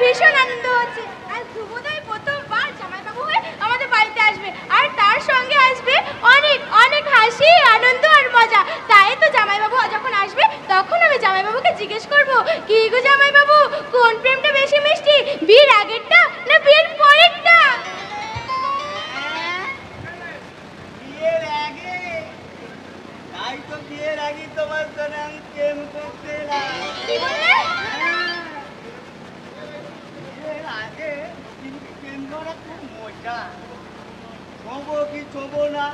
ভীষণ আনন্দ হচ্ছে। আর ধ্রুবদয় প্রথমবার জামাইবাবু হয়ে আমাদের বাড়িতে আসবে, আর তার সঙ্গে আসবে অনেক অনেক হাসি, আনন্দ আর মজা। তাই তো জামাইবাবু যখন আসবে তখন আমি জামাইবাবুকে জিজ্ঞেস করবো, কি গো জামাইবাবু, কোন প্রেমটা বেশি মিষ্টি, বিয়ের আগেরটা না বিয়ের পরেরটা? বিয়ের আগে? তাই তো বিয়ের আগে তোমার সঙ্গে আমি প্রেম করতে এলাম। কি বললে? বিয়ের আগে প্রেম করা খুব মজা। ছোবো কি ছোবো না,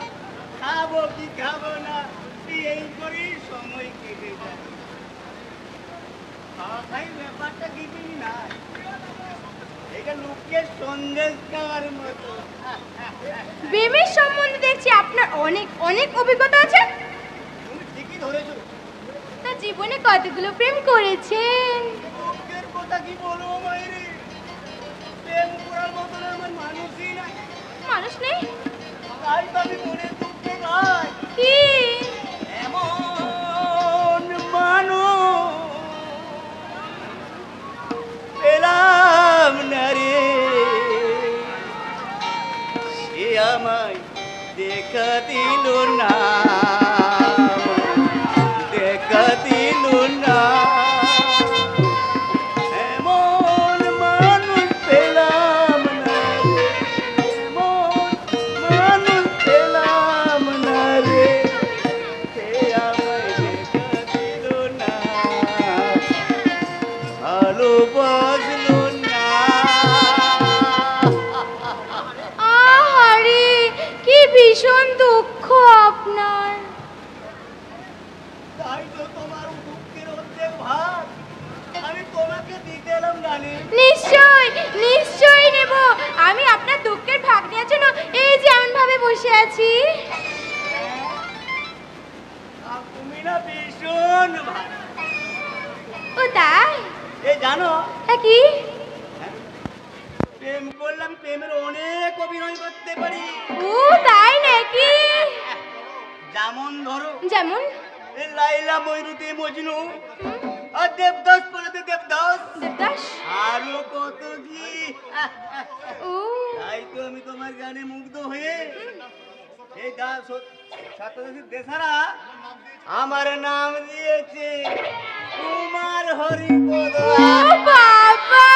খাবো কি খাবো না, এই করেই সময় কেটে যায়। খাই ব্যাপারটা কিছু না, এটা লোকের সন্দেশ খাওয়ার মতো। প্রেমের সম্বন্ধে দেখছি আপনার অনেক অনেক অভিজ্ঞতা আছে। তুমি ঠিকই ধরেছো। তা জীবনে কতগুলো প্রেম করেছেন? লোকের কথা কি বলবো মাইরি, প্রেম করার মতন আমার মানুষই নাই। মানুষ নেই? তাই তো আমি মনে দুঃখে গাই, কি এমন মানুষ পেলাম না রে, সে আমায় দেখা দিল না, দেখা দিল না। এমন মানুষ পেলাম না রে, এমন মানুষ পেলাম না রে, সে আমায় দেখা দিল না, ভালোবাসলো না। আহারে, কি ভীষণ দুঃখ আপনার। তাই তো তোমার দুঃখের অর্ধেক ভাগ আমি তোমাকে দিতে এলাম নানি। নিশ্চয় নিশ্চয়ই নেব। আমি আপনার দুঃখের ভাগ নেওয়ার জন্য এই যে এমন ভাবে বসে আছি। আর তুমি না ভীষণ ভালো। ও তাই? এই জানো কি? প্রেম করলাম, প্রেমের অনেক অভিনয় করতে পারি। ও তাই নাকি? যেমন ধরো, যেমন? এই লাইলা ময়ূরী মজনু, আর দেবদাস পড়াতে দেবদাস, দেবদাস। আরো কত কি। ও তাই তো আমি তোমার গানে মুগ্ধ হয়ে এই ছাত্রছাত্রীর দেশারা আমার নাম দিয়েছে কুমার হরিপদ। ও বাবা,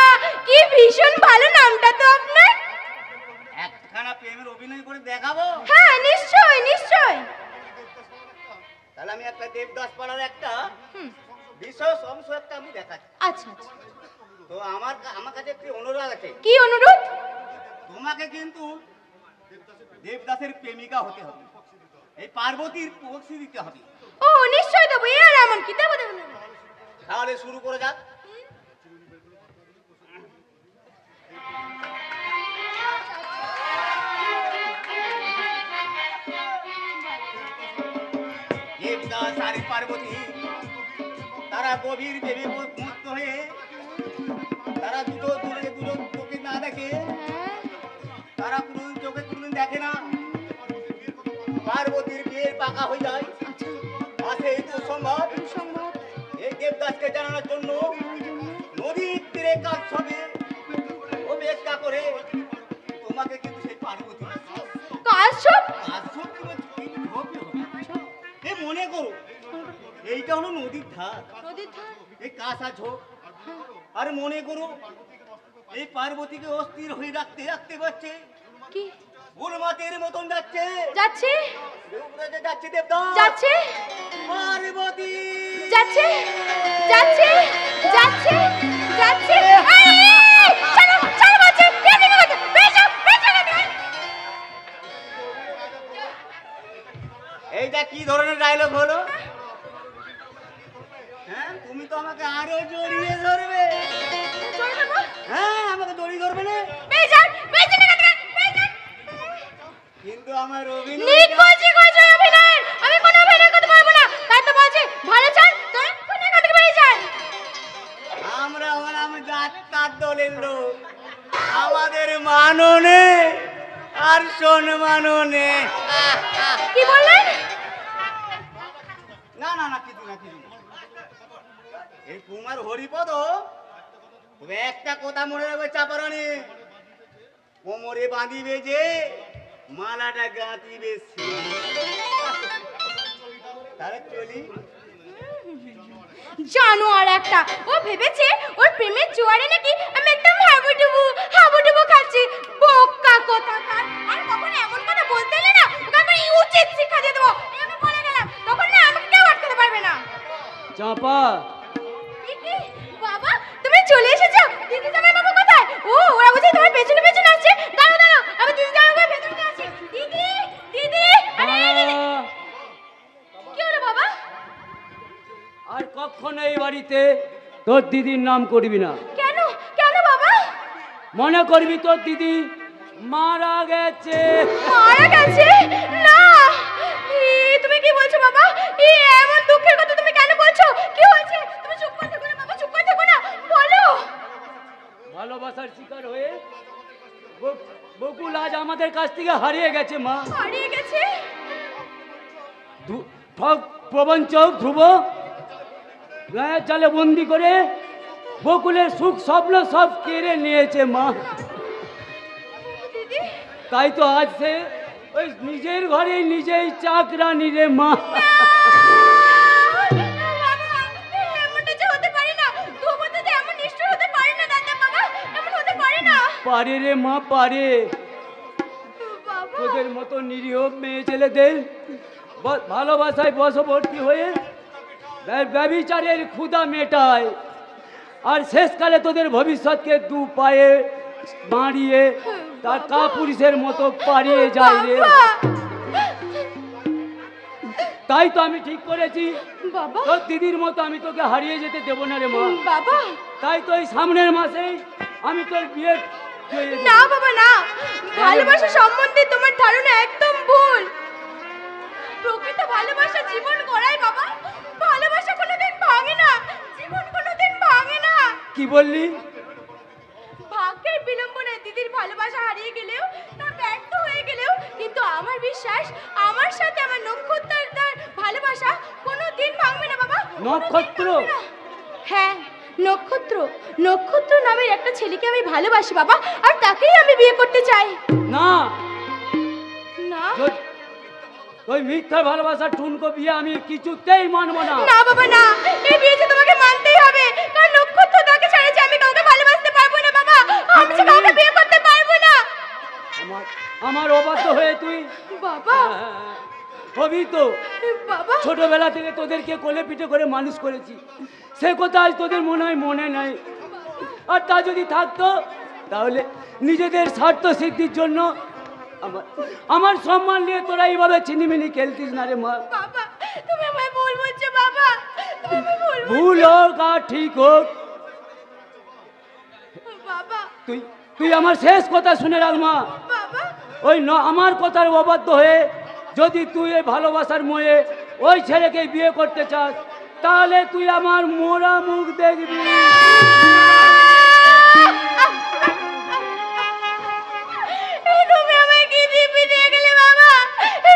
কি ভীষণ ভালো নামটা তো আপনার। একখানা প্রেমের অভিনয় করে দেখাবো? হ্যাঁ নিশ্চয় নিশ্চয়। তাহলে আমি একটা দেবদাস পাড়ার একটা বিশেষ অংশ একটা আমি দেখাচ্ছি। আচ্ছা আচ্ছা। তো আমার কাছে একটি অনুরোধ আছে। কি অনুরোধ? তোমাকে কিন্তু দেবদাসের প্রেমিকা হতে হবে, এই পার্বতীর পক্ষী দিতে হবে। ও নিশ্চয় দেবো, এর এমন কি দেবো দেবো না। তাহলে শুরু করে যাক। দেবদাস আর পার্বতী তারা গভীর দেবী মুক্ত হয়ে তারা দুটো চোখে না দেখে, তারা কোনদিন চোখে কোনদিন দেখে না। পার্বতীর বিয়ের পাকা হয়ে যায়, আসে এই তো সম্ভব। এই দেবদাসকে জানানোর জন্য নদীর তীরে কাজ হবে অপেক্ষা করে। তোমাকে কিন্তু সেই পার্বতী কাজ সব এই মনে করো, এইটা হলো নদীর ধার, নদীর ধার। এই কাঁচা ঝোপ। আর মনে করো এই পার্বতীকে অস্থির হয়ে রাখতে রাখতে পারছে, কি গুলমাতের মতন যাচ্ছে যাচ্ছে যাচ্ছে দেবদাস যাচ্ছে পার্বতী যাচ্ছে যাচ্ছে যাচ্ছে যাচ্ছে। চলো চলো বাচ্চা, এদিকে বাচ্চা, বেঁচো বেঁচো এদিকে। এইটা কি ধরনের ডায়লগ হলো? হ্যাঁ, তুমি তো আমাকে আরো জড়িয়ে ধরবে। হ্যাঁ, আমাকে জড়িয়ে ধরবে না, কিন্তু আমার অভিনয় আমি কোনো অভিনয় করতে পারবো না। তাই তো বলছি, ভালো চান তো এক্ষুনি এখান থেকে বেরিয়ে যান। আমরা হলাম যাত্রার দলের লোক, আমাদের মাননে আর সম্মাননে। কি বললেন? না না না, কিছু না কিছু না। এই কুমার হরিপদ তবে একটা কথা মনে রাখবে চাপারানি, কোমরে বাঁধিবে যে মালাটা গাঁথিবে সে। তাহলে চলি। জানো আর একটা, ও ভেবেছে ওর প্রেমের জোয়ারে নাকি আমি একদম হাবুডুবু খাচ্ছি। বোকা কোথাকার! আর কখনো এমন কথা বলতে এলে না, ওকে একবার উচিত শিক্ষা দিয়ে দেবো। আমি বলে গেলাম, তখন না আমাকে কেউ আটকাতে পারবে না। চাপা, দিদি, বাবা তুমি চলে এসেছো? দিদি জামাই বাবা কোথায়? ও, ওরা বুঝি তোমার পেছনে পেছনে আসছে। দাঁড়াও দাঁড়াও, আমি দিদি জামাই বাবার ভেতরে নিয়ে আসি। দিদি, দিদি, আরে দিদি। কি হলো বাবা? আর কখনো এই বাড়িতে তোর দিদির নাম করবি না। কেন কেন বাবা? মনে করবি তোর দিদি মারা গেছে। মারা গেছে? না, তুমি কি বলছো বাবা? এমন দুঃখের কথা তুমি কেন বলছো? কি হয়েছে? তুমি চুপ করে থেকো না বাবা, চুপ করে থেকো না, বলো। ভালোবাসার শিকার হয়ে বকুল আজ আমাদের কাছ থেকে হারিয়ে গেছে মা। হারিয়ে গেছে? প্রবঞ্চক ধ্রুব গায়ের জালে বন্দি করে বকুলের সুখ স্বপ্ন সব কেড়ে নিয়েছে মা। দিদি, তাই তো আজ সে ওই নিজের ঘরে নিজেই চাকরানি রে মা। এমনটা যে হতে পারে না, ধ্রুব তো এমন নিষ্ঠুর হতে পারে না দাদা বাবা, এমন হতে পারে না। পারে রে মা, পারে। বাবা, তোদের মতো নিরীহ মেয়ে ছেলেদের ভালোবাসায় বশবর্তী হয়ে ব্যভিচারের ক্ষুধা মেটায়, আর শেষকালে তোদের ভবিষ্যৎকে দু পায়ে মারিয়ে তার কাপুরুষের মতো পারিয়ে যায় রে। তাই তো আমি ঠিক করেছি বাবা, তোর দিদির মতো আমি তোকে হারিয়ে যেতে দেবো না রে মা। বাবা, তাই তো এই সামনের মাসেই আমি তোর বিয়ে দিয়ে দেব। না বাবা না, ভালোবাসা সম্বন্ধে তোমার ধারণা একদম ভুল। প্রকৃত ভালোবাসা জীবন গড়ায় বাবা, ভালোবাসা কোনোদিন ভাঙে না, জীবন কোনোদিন ভাঙে না। কি বললি? ভাগ্যের বিলম্বনে দিদির ভালোবাসা হারিয়ে গেলেও, তা ব্যর্থ হয়ে গেলেও, কিন্তু আমার বিশ্বাস আমার সাথে আমার নক্ষত্রের ভালোবাসা কোনোদিন ভাঙবে না বাবা। নক্ষত্র? হ্যাঁ, নক্ষত্র। নক্ষত্র নামের একটা ছেলেকে আমি ভালোবাসি বাবা, আর তাকেই আমি বিয়ে করতে চাই। না না ওই মিথ্যা ভালোবাসার ঠুনকো বিয়ে আমি কিছুতেই মানবো না। না বাবা না, এই বিয়ে যে তোমাকে মানতেই হবে, কারণ নক্ষত্র তাকে ছাড়া আমি কাউকে ভালোবাসতে পারবো না বাবা, আমি যে কাউকে বিয়ে করতে পারবো না। আমার অবাধ্য হয়ে তুই বাবা, হবি তো। বাবা, ছোটবেলা থেকে তোদেরকে কোলে পিঠে করে মানুষ করেছি, সে কথা আজ তোদের মনে হয় মনে নাই। আর তা যদি থাকতো তাহলে নিজেদের স্বার্থ সিদ্ধির জন্য আমার সম্মান নিয়ে তোরা এইভাবে চিনিমিনি খেলতিস না রে মা। বাবা, তুমি আমায় ভুল বলছো বাবা, তুমি ভুল ভুল হোক আর ঠিক হোক, বাবা, তুই আমার শেষ কথা শুনে রাখ মা। বাবা, ওই আমার কথার অবাধ্য হয়ে যদি তুই এই ভালোবাসার মোহে ওই ছেলেকে বিয়ে করতে চাস, তাহলে তুই আমার মোরা মুখ দেখবি। তুমি আমায় কি দিব্যি দিয়ে গেলে বাবা,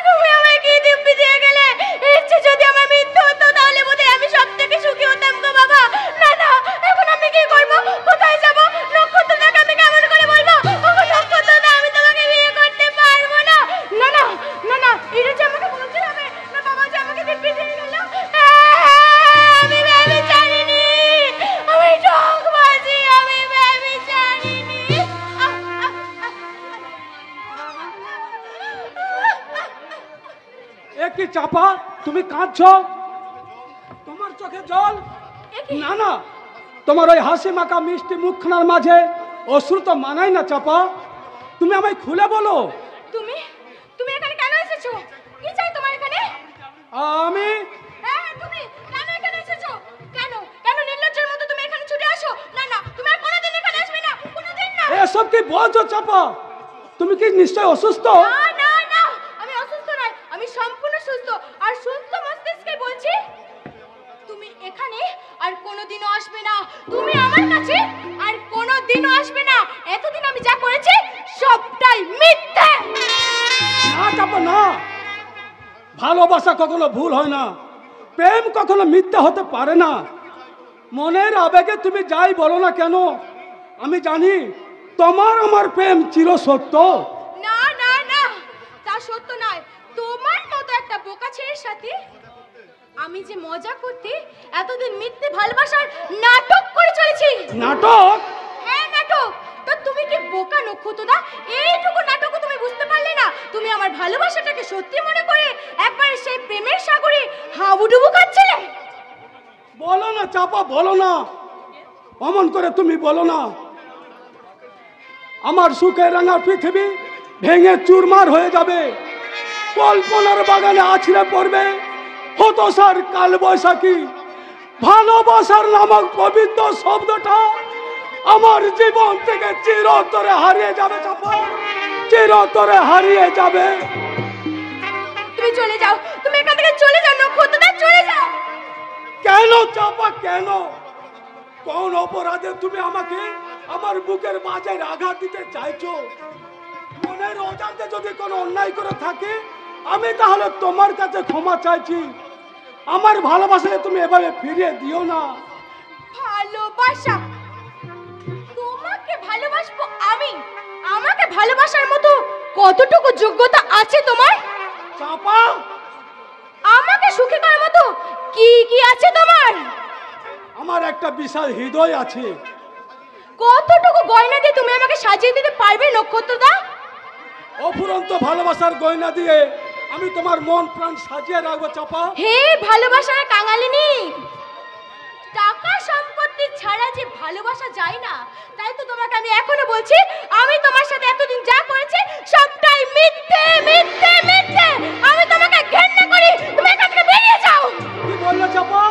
তুমি আমায় কি দিব্যি দিয়ে গেলে। ইচ্ছে যদি আমার মৃত্যু হতো তাহলে বোধহয় আমি সব থেকে সুখী হতাম গো বাবা। না না, এখন আমি কি করবো, কোথায় যাবো? নক্ষত্রটাকে আমি কেমন করে বলবো, নক্ষত্রটা আমি তোমাকে বিয়ে করতে পারবো না। না না না না, এটা যে আমাকে বলতে হবে না, বাবা যে আমাকে দিব্যি দিয়ে গেল। আমি ভেবে জানিনি, আমি ঠকবাজি, আমি ভেবে জানিনি। কি চাপা, তুমি কাঁদছ? তোমার চোখে জল? না না, তোমার ওই হাসি মাখা মিষ্টি মুখখানার মাঝে অশ্রু তো মানায় না চাপা। তুমি আমায় খুলে বলো, তুমি তুমি এখানে কেন এসেছো? কি চাই তোমার এখানে? আমি হ্যাঁ, তুমি কেন এখানে এসেছো? কেন কেন নির্লজ্জের মতো তুমি এখানে ছুটে আসো? না না, তুমি আর কোনোদিন এখানে আসবে না, কোনোদিন না। এসব কি বলছো চাপা? তুমি কি নিশ্চয় অসুস্থ? না না না, আমি অসুস্থ নই, আমি সম্পূর্ণ সুস্থ, আর সুস্থ মস্তিষ্কে বলছি তুমি এখানে আর কোনোদিনও আসবে না। তুমি আমার কাছে আর কোনোদিনও আসবে না। এতদিন আমি যা করেছি সবটাই মিথ্যে। না চাপা না, ভালোবাসা কখনো ভুল হয় না, প্রেম কখনো মিথ্যা হতে পারে না। মনের আবেগে তুমি যাই বলো না কেন, আমি জানি তোমার আমার প্রেম চির সত্য। না না না, তা সত্য নয়। তোমার মতো একটা বোকা ছেলের সাথে আমি যে মজা করতে এতদিন মিথ্যে ভালোবাসার নাটক করে চলেছি। নাটক? হ্যাঁ নাটক। তা তুমি কি বোকা নক্ষত্রদা? এইটুকু নাটকও তুমি বুঝতে পারলে না? তুমি আমার ভালোবাসাটাকে সত্যি মনে করে একবারে সেই প্রেমের সাগরে হাবুডুবু খাচ্ছিলে। বলো না চাপা, বলো না, অমন করে তুমি বলো না। আমার সুখে রাঙা পৃথিবী ভেঙে চুরমার হয়ে যাবে, কল্পনার বাগানে আছড়ে পড়বে হতাশার কাল বৈশাখী। ভালোবাসার নামক পবিত্র শব্দটা আমার জীবন থেকে চিরতরে হারিয়ে যাবে চাপা, চিরতরে হারিয়ে যাবে। তুমি চলে যাও, তুমি এখান থেকে চলে যাও নক্ষত্রদা, চলে যাও। কেন চাপা, কেন? কোন অপরাধে তুমি আমাকে আমার বুকের মাঝে আঘাত দিতে চাইছো? মনের অজান্তে যদি কোনো অন্যায় করে থাকে আমি তাহলে তোমার কাছে ক্ষমা চাইছি। আমার ভালোবাসাকে তুমি এভাবে ফিরিয়ে দিও না। ভালোবাসা? তোমাকে ভালোবাসবো আমি? আমাকে ভালোবাসার মতো কতটুকু যোগ্যতা আছে তোমার? চাপা, আমাকে সুখী করার মতো কি কি আছে তোমার? আমার একটা বিশাল হৃদয় আছে। কতটুকু গয়না দিয়ে তুমি আমাকে সাজিয়ে দিতে পারবে নক্ষত্রদা? অফুরন্ত ভালোবাসার গয়না দিয়ে আমি তোমার মন প্রাণ সাজিয়ে রাখবো চাপা। হে ভালোবাসার কাঙালিনী, টাকা সম্পত্তি ছাড়া যে ভালোবাসা যায় না, তাই তো তোমাকে আমি এখনো বলছি আমি তোমার সাথে এতদিন যা করেছি সবটাই মিথ্যে মিথ্যে মিথ্যে। আমি তোমাকে ঘৃণা করি, তুমি এখান থেকে বেরিয়ে যাও। কি বললে চাপা?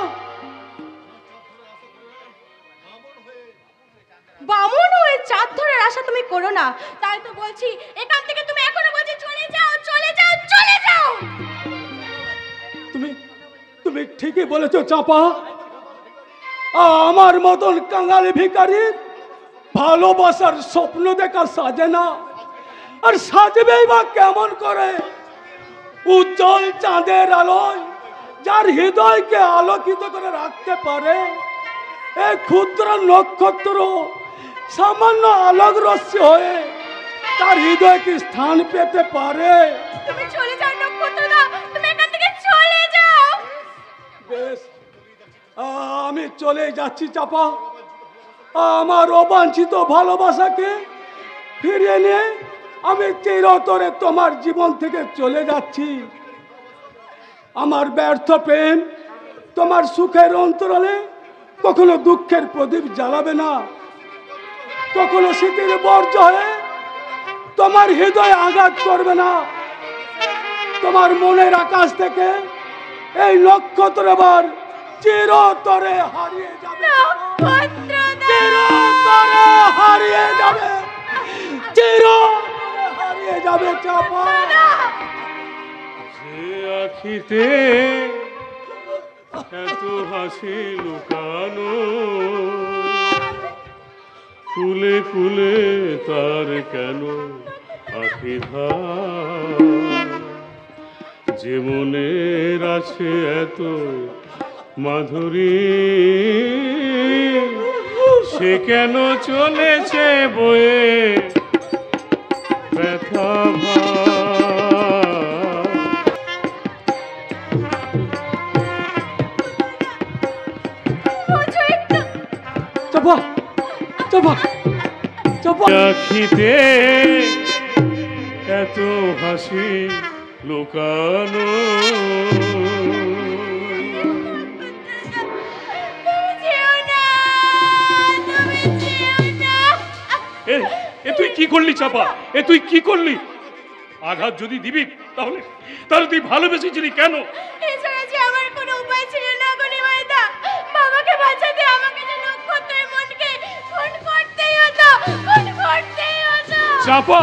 বামুন হয়ে চাঁদ ধরার আশা তুমি করো না, তাই তো বলছি এখান থেকে তুমি এখনো বলছি চলে যাও চলে যাও চলে যাও। তুমি তুমি ঠিকই বলেছো চাপা। আমার মতন কাঙালি ভিখারি ভালোবাসার স্বপ্ন দেখা সাজে না, আর সাজবেই বা কেমন করে? উজ্জ্বল চাঁদের আলোয় যার হৃদয়কে আলোকিত করে রাখতে পারে এই ক্ষুদ্র নক্ষত্র সামান্য আলোক রশ্মি হয়ে তার হৃদয় কি স্থান পেতে পারে? তুমি চলে যাও নক্ষত্রদা, তুমি এখান থেকে চলে যাও। বেশ, আমি চলে যাচ্ছি চাপা। আমার অবাঞ্ছিত ভালোবাসাকে ফিরিয়ে নিয়ে আমি চিরতরে তোমার জীবন থেকে চলে যাচ্ছি। আমার ব্যর্থ প্রেম তোমার সুখের অন্তরালে কখনো দুঃখের প্রদীপ জ্বালাবে না, কখনো স্মৃতির বর্জ্য হয়ে তোমার হৃদয় আঘাত করবে না। তোমার মনের আকাশ থেকে এই নক্ষত্র এবার চিরতরে হারিয়ে যাবে, চিরতরে হারিয়ে যাবে, চিরতরে হারিয়ে যাবে চাপা। যে আখিতে এত হাসি লুকানো, ফুলে ফুলে তার কেন আখি ধার? যে মনের আছে এত মাধুরী, সে কেন চলেছে বয়ে ব্যথা ভার? চাপা, চাপা, চাপা। আখিতে এত হাসি লুকানো, এ তুই কি করলি চাপা? এ তুই কি করলি? আঘাত যদি দিবি তাহলে তাহলে তুই ভালোবেসেছিলি কেন? এছাড়া যে আমার কোনো উপায় ছিল না গনিমাইদা। বাবাকে বাঁচাতে আমাকে যে নক্ষত্রের মনকে খুন করতেই হতো, খুন করতেই হতো। চাপা,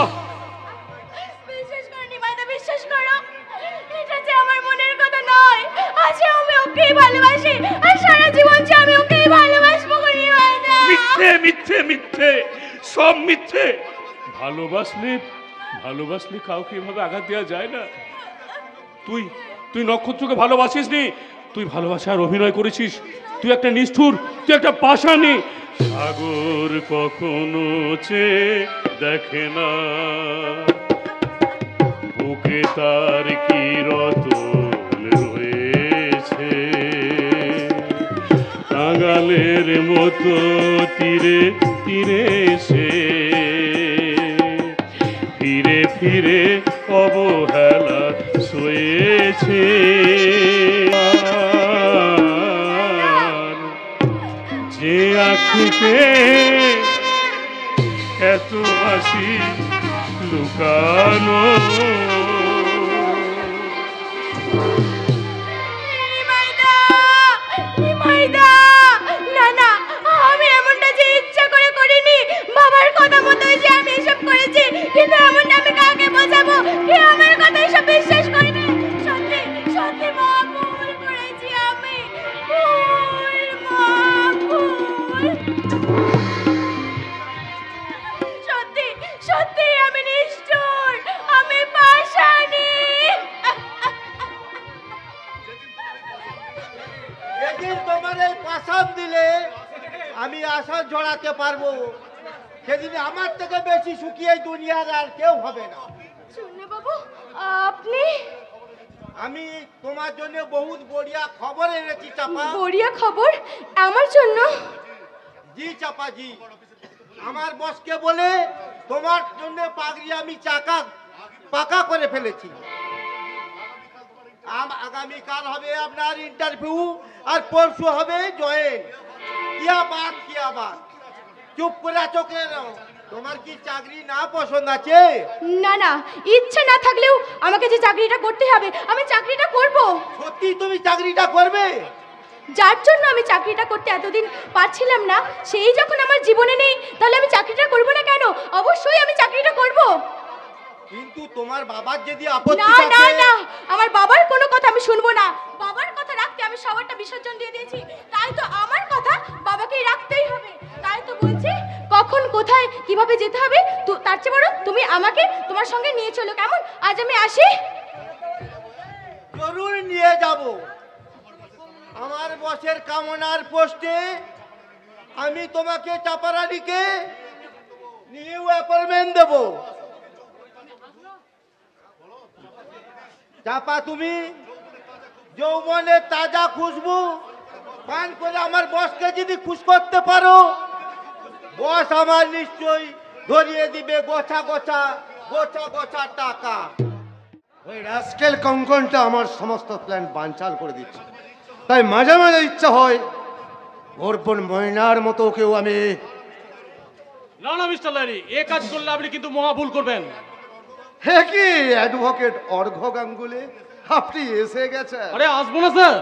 বিশ্বাস করো নিমাইদা, বিশ্বাস করো, এটা যে আমার মনের কথা নয়। আজ আমি ওকেই ভালোবাসি, আর সারা জীবন যে আমি ওকেই ভালোবাসবো গনিমাইদা। মিথ্যে মিথ্যে মিথ্যে, সব মিথ্যে। ভালোবাসলে ভালোবাসলে কাউকে এভাবে আঘাত দেওয়া যায় না। তুই তুই নক্ষত্রকে ভালোবাসিস নি, তুই ভালোবাসার অভিনয় করেছিস। তুই একটা নিষ্ঠুর, তুই একটা পাষাণী। সাগর কখনো চেয়ে দেখে না, বুকে তার কি রতন রয়েছে। কাঙালের মতো তীরে তীরে সে ফিরে ফিরে অবহেলা সয়েছে। যে আঁখিতে এত হাসি লুকানো, না না, আমি এমনটা যে ইচ্ছা করে করিনি। বাবার কথা মতোই যে আমি এসব করেছি, কিন্তু এমনটা আমি কাকে বোঝাবো? কে আমার কথা এসব বিশ্বাস করবে? সত্যি সত্যি মা, ভুল করেছি আমি। ভুল মা, ভুল। সত্যি সত্যি আমি নিষ্ঠুর, আমি পাষাণী। যেদিন তোমার এই পাশান দিলে আমি আশা জড়াতে পারবো, সেদিন আমার থেকে বেশি সুখী এই দুনিয়ার আর কেউ হবে না। শুনে বাবু, আপনি? আমি তোমার জন্য বহুত বড়িয়া খবর এনেছি চাপা। বড়িয়া খবর আমার জন্য? জি চাপা জি, আমার বসকে বলে তোমার জন্য পাগড়ি আমি পাকা করে ফেলেছি। আগামীকাল হবে আপনার ইন্টারভিউ, আর পরশু হবে জয়েন। কিয়া বাত চুপ করে চোখে তোমার কি চাকরি না পছন্দ আছে? না না, ইচ্ছে না থাকলেও আমাকে যে চাকরিটা করতে হবে, আমি চাকরিটা করব। সত্যি তুমি চাকরিটা করবে? যার জন্য আমি চাকরিটা করতে এতদিন পারছিলাম না, সেই যখন আমার জীবনে নেই, তাহলে আমি চাকরিটা করব না কেন? অবশ্যই আমি চাকরিটা করব। কিন্তু তোমার বাবার যদি আপত্তি না না থাকে? না, আমার বাবার কোনো কথা আমি শুনবো না। বাবার কথা রাখতে আমি সবারটা বিসর্জন দিয়ে দিয়েছি, তাই তো আমার কথা বাবাকেই রাখতেই হবে। তাই তো বলছি, কখন কোথায় কিভাবে যেতে হবে, তো তার চেয়ে বড় তুমি আমাকে তোমার সঙ্গে নিয়ে চলো, কেমন? আজ আমি আসি। জরুর নিয়ে যাব। আমার বসের কামনার পোস্টে আমি তোমাকে চাপারানিকে নিউ অ্যাপয়েন্টমেন্ট দেব। চাপা তুমি যৌবনের তাজা খুশবু পান করে আমার বসকে যদি খুশ করতে পারো, বস আমার নিশ্চয়ই ধরিয়ে দিবে গোছা গোছা গোছা গোছা টাকা। ওই রাস্কেল কঙ্কনটা আমার সমস্ত প্ল্যান বানচাল করে দিচ্ছে, তাই মাঝে মাঝে ইচ্ছা হয় ওর বোন ময়নার মতো কেউ আমি। না না মিস্টার লারি, এ কাজ করলে আপনি কিন্তু মহা ভুল করবেন। হে কি অ্যাডভোকেট অর্ঘ্য গাঙ্গুলি, আপনি এসে গেছেন? আরে আসবো না স্যার,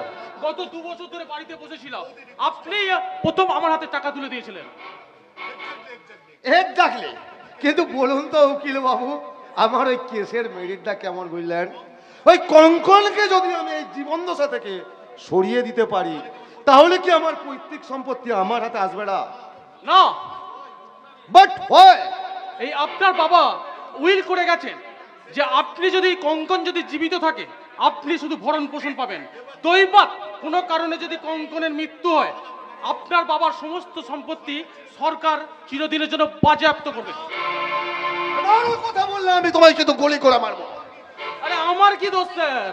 গত 2 বছর ধরে বাড়িতে বসেছিলাম, আপনি প্রথম আমার হাতে টাকা তুলে দিয়েছিলেন। এক্স্যাক্টলি। কিন্তু বলুন তো উকিল বাবু, আমার ওই কেসের মেরিটটা কেমন বুঝলেন? ওই কঙ্কনকে যদি আমি এই জীবনদশা থেকে সরিয়ে দিতে পারি, তাহলে কি আমার পৈতৃক সম্পত্তি আমার হাতে আসবে না? না, বাট হয় এই আপনার বাবা উইল করে গেছেন যে আপনি যদি কঙ্কন যদি জীবিত থাকে, আপনি শুধু ভরণ পোষণ পাবেন। দৈবাৎ কোনো কারণে যদি কঙ্কনের মৃত্যু হয়, আপনার বাবার সমস্ত সম্পত্তি সরকার চিরদিনের জন্য বাজেয়াপ্ত করবে। আরো কথা বললে আমি তোমায় কিন্তু গুলি করে মারবো। আরে আমার কি দোষ স্যার?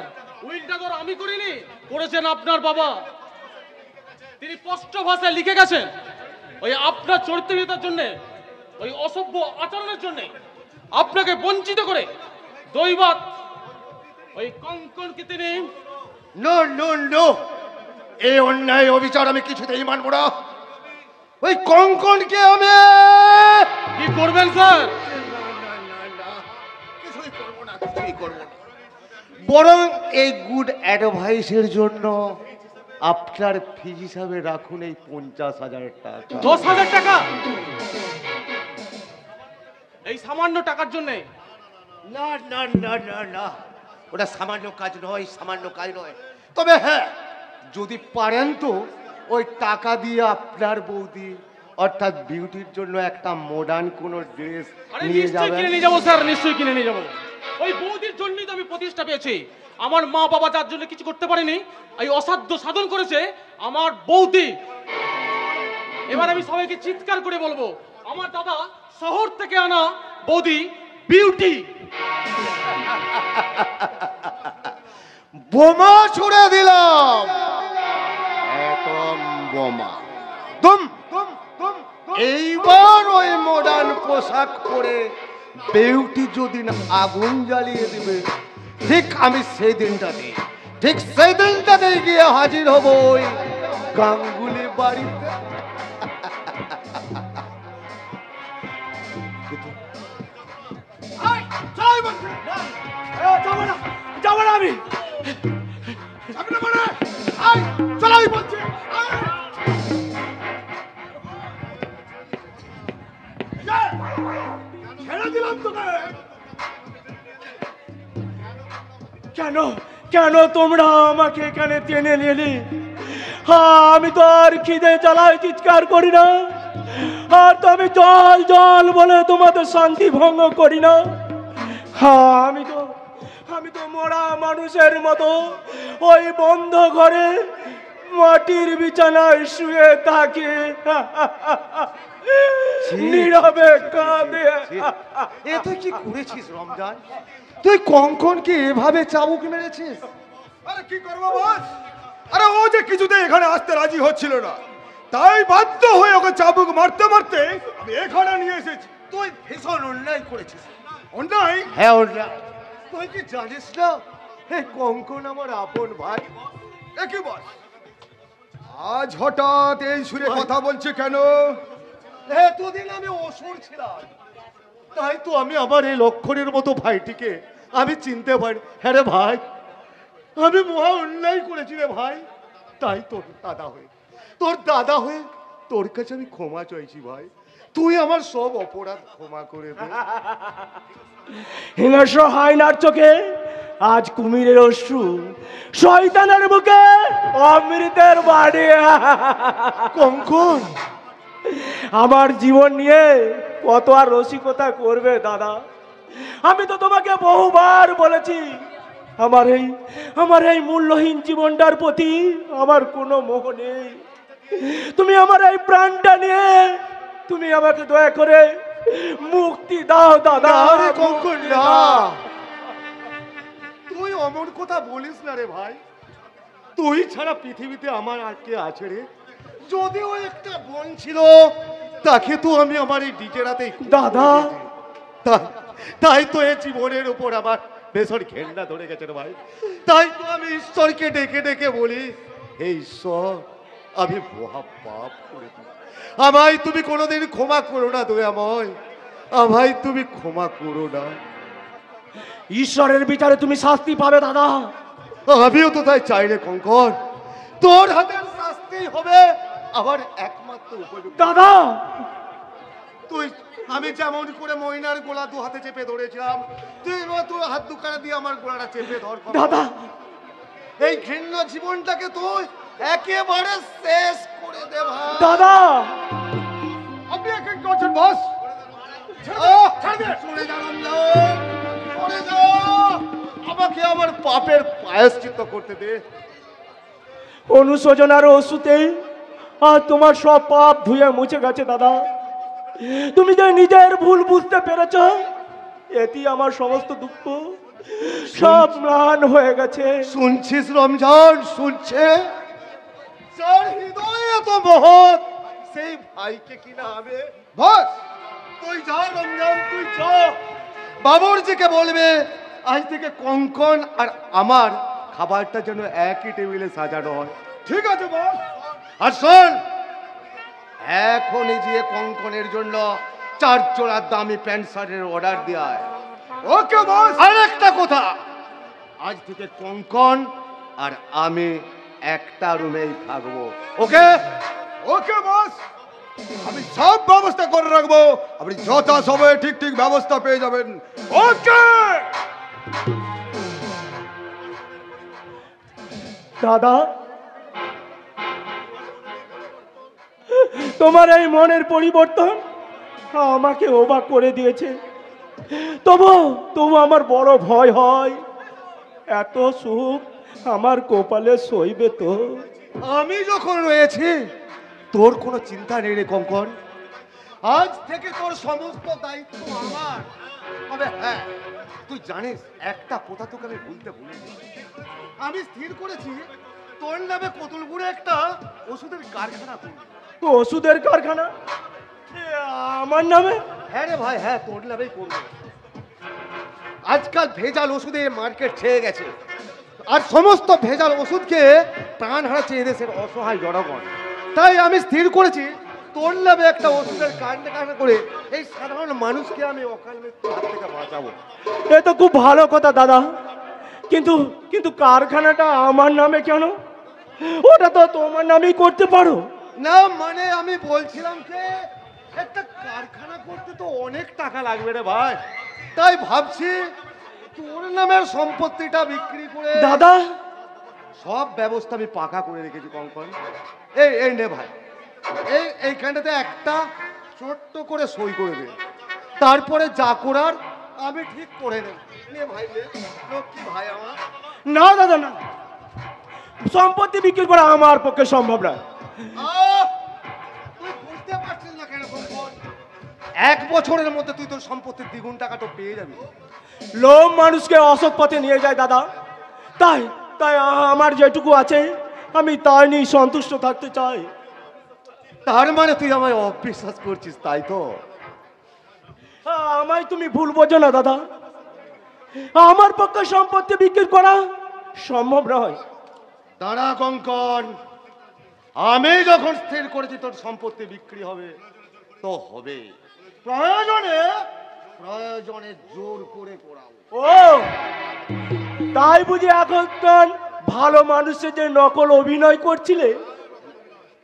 উইলটা তো আমি করিনি, করেছেন আপনার বাবা। তিনি স্পষ্ট ভাষায় লিখে গেছেন, ওই আপনার চরিত্রহীনতার জন্য, ওই অসভ্য আচরণের জন্য আপনাকে বঞ্চিত করে দৈবাৎ ওই কঙ্কনকে তিনি। নো নো নো, এই অন্যায় অবিচার আমি কিছুতেই মানব না। ওই কঙ্কনকে আমি কি করবেন স্যার? কিছুই করবো না, কিছুই করবো না। বরং এই গুড অ্যাডভাইসের জন্য আপনার ফি হিসাবে রাখুন এই 50,000 টাকা। 10,000 টাকা? এই সামান্য টাকার জন্য? না না না না না, ওটা সামান্য কাজ নয়, সামান্য কাজ নয়। তবে হ্যাঁ, যদি পারেন তো ওই টাকা দিয়ে আপনার বৌদি অর্থাৎ বিউটির জন্য একটা মডার্ন কোনো ড্রেস আরে নিয়ে নিশ্চয়ই যাবেন। কিনে নিয়ে যাবো স্যার, নিশ্চয়ই কিনে নিয়ে যাবো। ওই বৌদির জন্যই তো আমি প্রতিষ্ঠা পেয়েছি। আমার মা বাবা যার জন্য কিছু করতে পারেনি, এই অসাধ্য সাধন করেছে আমার বৌদি। এবার আমি সবাইকে চিৎকার করে বলবো, আমার দাদা শহর থেকে আনা বৌদি বিউটি। বোমা ছুড়ে দিলাম, অ্যাটম বোমা। দুম দুম দুম। এইবার ওই মডার্ন পোশাক পরে বিউটি যদি না আগুন জ্বালিয়ে দিবে, ঠিক আমি সেই দিনটাতে গিয়ে হাজির হব ওই গাঙ্গুলি বাড়িতে। যাবো না আমি, চলাই বলছি, ছেড়ে দিলাম তোকে। কেন কেন তোমরা আমাকে এখানে টেনে নিলি? হ্যাঁ, আমি তো আর খিদে জ্বালায় চিৎকার করি না, আর তো আমি জল জল বলে তোমাদের শান্তি ভঙ্গ করি না। হ্যাঁ, আমি তো মরা মানুষের মতো ওই বন্ধ ঘরে মাটির বিছানায় শুয়ে থাকি, নীরবে কাঁদে। এ তুই কি করেছিস রমজান? তুই কঙ্কনকে এভাবে চাবুক মেরেছিস? আরে কি করবো বস? আরে ও যে কিছুতে এখানে আসতে রাজি হচ্ছিল না, তাই বাধ্য হয়ে ওকে চাবুক মারতে মারতে আমি এখানে নিয়ে এসেছি। তুই ভীষণ অন্যায় করেছিস। অন্যায়? হ্যাঁ অন্যায়। তুই কি জানিস না এই কঙ্কন আমার আপন ভাই? একই বস, আজ হঠাৎ এই সুরে কথা বলছে কেন? এতদিন আমি অসুর ছিলাম, তাই তো আমি আমার এই লক্ষণের মতো ভাইটিকে আমি চিনতে পারি। হ্যাঁ রে ভাই, আমি মহা অন্যায় করেছি রে ভাই, তাই তোর দাদা হয়ে তোর কাছে আমি ক্ষমা চাইছি ভাই। তুই আমার সব অপরাধ ক্ষমা করে দে। হিংস্র হায়নার চোখে আজ কুমিরের অশ্রু, শয়তানের বুকে অমৃতের বাড়ি। কঙ্কন, আমার জীবন নিয়ে কত আর রসিকতা করবে দাদা? আমি তো তোমাকে বহুবার বলেছি, আমার এই মূল্যহীন জীবনটার প্রতি আমার কোনো মোহ নেই। তুমি আমার এই প্রাণটা নিয়ে তুমি আমাকে দয়া করে মুক্তি দাও দাদা। আরে কঙ্কন না, তুই অমন কথা বলিস না রে ভাই। তুই ছাড়া পৃথিবীতে আমার আর কে আছে রে? যদিও একটা বোন ছিল, তাকে তো আমি আমার এই ডিটেরাতেই দাদা। তাই তো এই জীবনের উপর আমার ভীষণ ঘেন্না ধরে গেছে রে ভাই। তাই তো আমি ঈশ্বরকে ডেকে ডেকে বলি, হে ঈশ্বর, আমি মহা পাপ করেছি, আমায় তুমি কোনোদিন ক্ষমা করো না দয়াময়, আমায় তুমি ক্ষমা করো না। ঈশ্বরের বিচারে তুমি শাস্তি পাবে দাদা। আমিও তো তাই চাই রে কঙ্কন, তোর হাতের শাস্তি হবে আমার একমাত্র উপযুক্ত। দাদা, তুই আমি যেমন করে ময়নার গোলা দু হাতে চেপে ধরেছিলাম, তুই তোর হাত দুখানা দিয়ে আমার গোলাটা চেপে ধর দাদা। এই ঘৃণ্য জীবনটাকে তুই একেবারে শেষ করে দে ভাই। দাদা, আপনি এক এক করছেন বস। সরে যা রমজান, সরে যা। আমাকে আমার পাপের প্রায়শ্চিত্ত করতে দে। অনুশোচনার ওষুধে আর তোমার সব পাপ ধুয়ে মুছে গেছে দাদা। তুমি যে নিজের ভুল বুঝতে পেরেছ, এটি আমার সমস্ত দুঃখ সব ম্লান হয়ে গেছে। শুনছিস রমজান, শুনছে? যার হৃদয়ে এত মহৎ, সেই ভাইকে কিনা হবে। বস, তুই যা রমজান, তুই যা। বাবুর্চিকে বলবে আজ থেকে কঙ্কন আর আমার খাবারটা যেন একই টেবিলে সাজানো হয়। ঠিক আছে বস। আর শোন, এখনই গিয়ে কঙ্কনের জন্য 4 জোড়া দামি প্যান্ট শার্টের অর্ডার দেয়। ওকে বস। আরেকটা কথা, আজ থেকে কঙ্কন আর আমি একটা রুমেই থাকবো। ওকে? ওকে বস, আমি সব ব্যবস্থা করে রাখবো, আপনি যথা সময়ে ঠিক ঠিক ব্যবস্থা পেয়ে যাবেন। ওকে দাদা, তোমার এই মনের পরিবর্তন আমাকে অবাক করে দিয়েছে। তবু আমার বড় ভয় হয়, এত সুখ আমার কপালে সইবে তো? আমি যখন রয়েছি তোর কোনো চিন্তা নেই রে কঙ্কন, আজ থেকে তোর সমস্ত দায়িত্ব আমার। তবে হ্যাঁ, তুই জানিস একটা কথা তোকে আমি বলতে ভুলিনি, আমি স্থির করেছি তোর নামে কতুলপুরে একটা ওষুধের কারখানা করবি। ওষুধের কারখানা আমার নামে? হ্যাঁ রে ভাই, হ্যাঁ তোর নামেই করবো। আজকাল ভেজাল ওষুধের মার্কেট ছেয়ে গেছে, আর সমস্ত ভেজাল ওষুধকে প্রাণ হারাচ্ছে এদেশের অসহায় জনগণ। তাই আমি স্থির করেছি তোর নামে একটা ওষুধের কারখানা করে এই সাধারণ মানুষকে আমি অকাল মৃত্যুর হাত থেকে বাঁচাবো। এ তো খুব ভালো কথা দাদা, কিন্তু কিন্তু কারখানাটা আমার নামে কেন? ওটা তো তোমার নামেই করতে পারো। না মানে আমি বলছিলাম যে একটা কারখানা করতে তো অনেক টাকা লাগবে রে ভাই, তাই ভাবছি তোর নামের সম্পত্তিটা বিক্রি করে দাদা সব ব্যবস্থা আমি পাকা করে রেখেছি কঙ্কন। এই নে ভাই, এইখানটাতে একটা ছোট্ট করে সই করে দে, তারপরে যা করার আমি ঠিক করে নেব। নে ভাই, লক্ষ্মী ভাই আমার। না দাদা না, সম্পত্তি বিক্রি করা আমার পক্ষে সম্ভব না। তুই বুঝতে পারছিস না কেন কঙ্কন? 1 বছরের মধ্যে তুই তোর সম্পত্তির দ্বিগুণ টাকা তো পেয়ে যাবি। লোভ মানুষকে অসৎ পথে নিয়ে যায় দাদা, তাই তাই আমার যেটুকু আছে আমি তাই নিয়ে সন্তুষ্ট থাকতে চাই। তার মানে তুই আমায় অবিশ্বাস করছিস, তাই তো? আমায় তুমি ভুল বোঝো না দাদা, আমার পক্ষে সম্পত্তি বিক্রি করা সম্ভব নয়। দাঁড়া কঙ্কন, আমি যখন স্থির করেছি তোর সম্পত্তি বিক্রি হবে তো হবে, প্রয়োজনে প্রয়োজনে জোর করে করাবো। ও তাই বুঝি এখন ভালো মানুষের যে নকল অভিনয় করছিলে?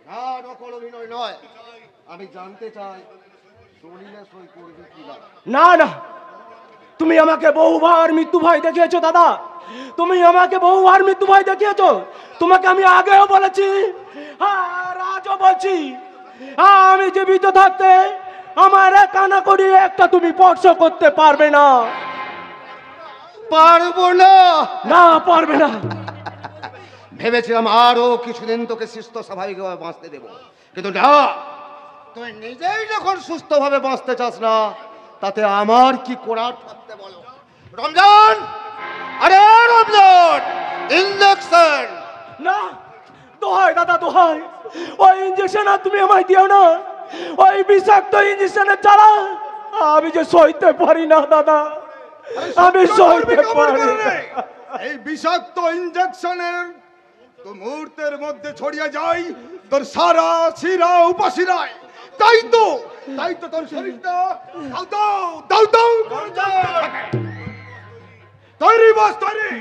না, নকল অভিনয় নয়। আমি জানতে চাই দলিলে সই করবি কিনা। না না, তুমি আমাকে বহুবার মৃত্যু ভয় দেখিয়েছো দাদা, তুমি আমাকে বহুবার মৃত্যু ভয় দেখিয়েছো। তোমাকে আমি আগেও বলেছি আর আজও বলছি, আমি জীবিত থাকতে আমার কানা করি একটা তুমি স্পর্শ করতে পারবে না। পারবো না? না পারবে না। ভেবেছিলাম আরো কিছুদিন তোকে সুস্থ স্বাভাবিকভাবে বাঁচতে দেবো, কিন্তু না, তুই নিজেই যখন সুস্থভাবে বাঁচতে চাস না, তাতে আমার কি করার থাকতে বলো। রমজান, আরে রমজান, ইঞ্জেকশন। না, দোহাই দাদা দোহাই, ওই ইঞ্জেকশন আর তুমি আমায় দিও না। ওই বিষাক্ত ইঞ্জেকশনের জ্বালা আমি যে সইতে পারি না দাদা, আমি সইতে পারি না। এই বিষাক্ত ইঞ্জেকশনের তো মুহূর্তের মধ্যে ছড়িয়ে যায় তোর সারা শিরা উপাশিরায়। তাই তো তোর শরীরটা দাও দাও দাও দাও করে থাকে। তৈরি বস, তৈরি।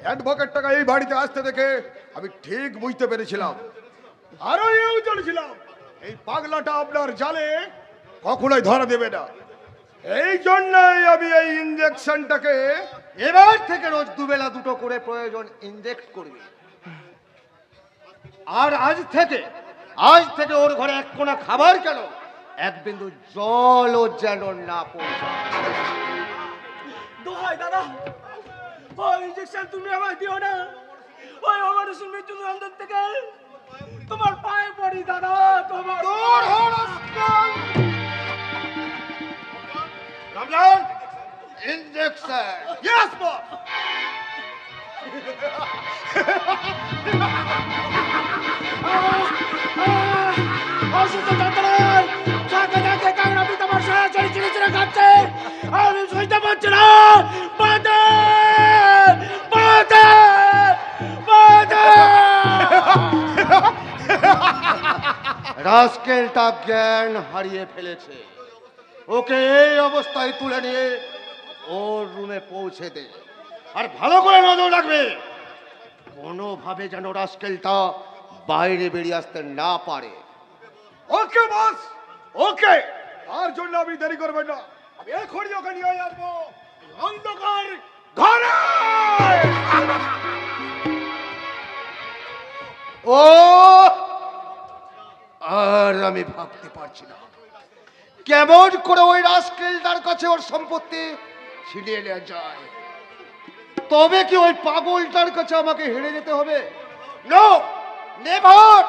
অ্যাডভোকেট টাকা এই বাড়িতে আসতে দেখে আমি ঠিক বুঝতে পেরেছিলাম, আরো এও চলেছিলাম এই পাগলাটা আপনার জালে কখনোই ধরা দেবে না। এই জন্যই আমি এই ইঞ্জেকশনটাকে এবার থেকে রোজ দুবেলা দুটো করে প্রয়োজন ইনজেক্ট করবি। আর আজ থেকে ওর ঘরে এক কোনা খাবার কেন, এক বিন্দু জলও যেন না পৌঁছায়। দোহাই দাদা, ওই ইঞ্জেকশন তুমি আমায় দিও না। ওই অমানুষের মৃত্যুদণ্ড থেকে তোমার পায়ে পড়ি দাদা, তোমার তোর হরস্কাল। রমজান, ইনজেকশন। Yes boss. অসুস্থ যন্ত্রণায় যাকে যাকে কাগরা পিতামার সরাসরি চিড়ে চিড়ে খাচ্ছে, আমি সইতে পারছি না। বাদে বাদে বাদে। রাস্কেলটা জ্ঞান হারিয়ে ফেলেছে, ওকে এই অবস্থায় তুলে নিয়ে ওর রুমে পৌঁছে দে। আর ভালো করে নজর রাখবে, কোনোভাবে যেন রাস্কেলটা বাইরে বেরিয়ে আসতে না পারে। ওকে বস, ওকে। তার জন্য আমি দেরি করবেন না, আমি এখনই ওকে নিয়ে আসবো অন্ধকার ঘরে। ও আর আমি ভাবতে পারছি না কেমন করে ওই রাস্কেলটার কাছে ওর সম্পত্তি ছিনিয়ে নেওয়া যায়। তবে কি ওই পাগলটার কাছে আমাকে হেরে যেতে হবে? No, never.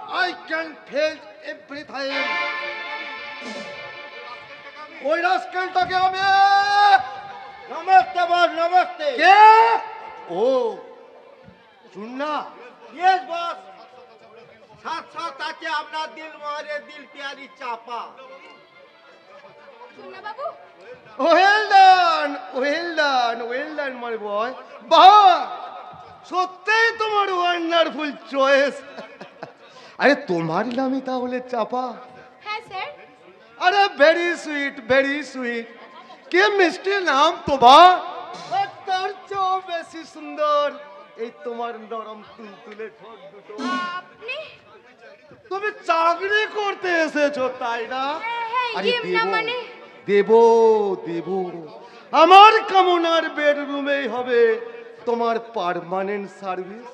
I can feel everything. ওই রাস্কেলটাকে আমি নমস্তে বস, নমস্তে। কে? ও চুন্না। Yes boss. সাথ সাথ আছে আপনার দিল মোহরে দিল প্যারি চাপা। চুন্না বাবু, well done, well done, well done my boy. বাহ, সত্যিই তোমার ওয়ান্ডারফুল চয়েস। আরে তোমার নামই তাহলে চাপা? হ্যাঁ স্যার। আরে ভেরি সুইট, ভেরি সুইট। কি মিষ্টি নাম তোমার। আর তার চেয়েও বেশি সুন্দর এই তোমার নরম তুলতুলে ঠোঁট দুটো। আপনি? তুমি চাকরি করতে এসেছো তাই না? হ্যাঁ, আরে ইয়ে না মানে? দেব দেব, আমার কামনার বেডরুমেই হবে তোমার পার্মানেন্ট সার্ভিস।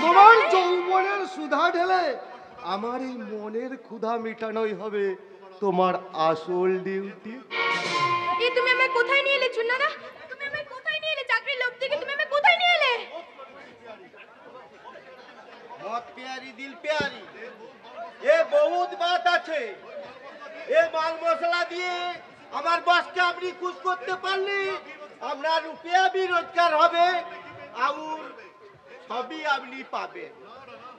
তোমার যৌবনের সুধা ঢেলে আমার এই মনের ক্ষুধা মেটানোই হবে তোমার আসল ডিউটি। এই তুমি আমায় কোথায় নিয়ে এলে চুন্না দা? তুমি আমায় কোথায় নিয়ে এলে? চাকরির লোভ থেকে তুমি আমায় কোথায় নিয়ে এলে? बहुत प्यारी दिल प्यारी, ये बहुत बात আছে। এ মাল মশলা দিয়ে আমার বসকে আপনি খুশ করতে পারলে আপনার রুপিয়া বি রোজগার হবে আর সবই আপনি পাবেন।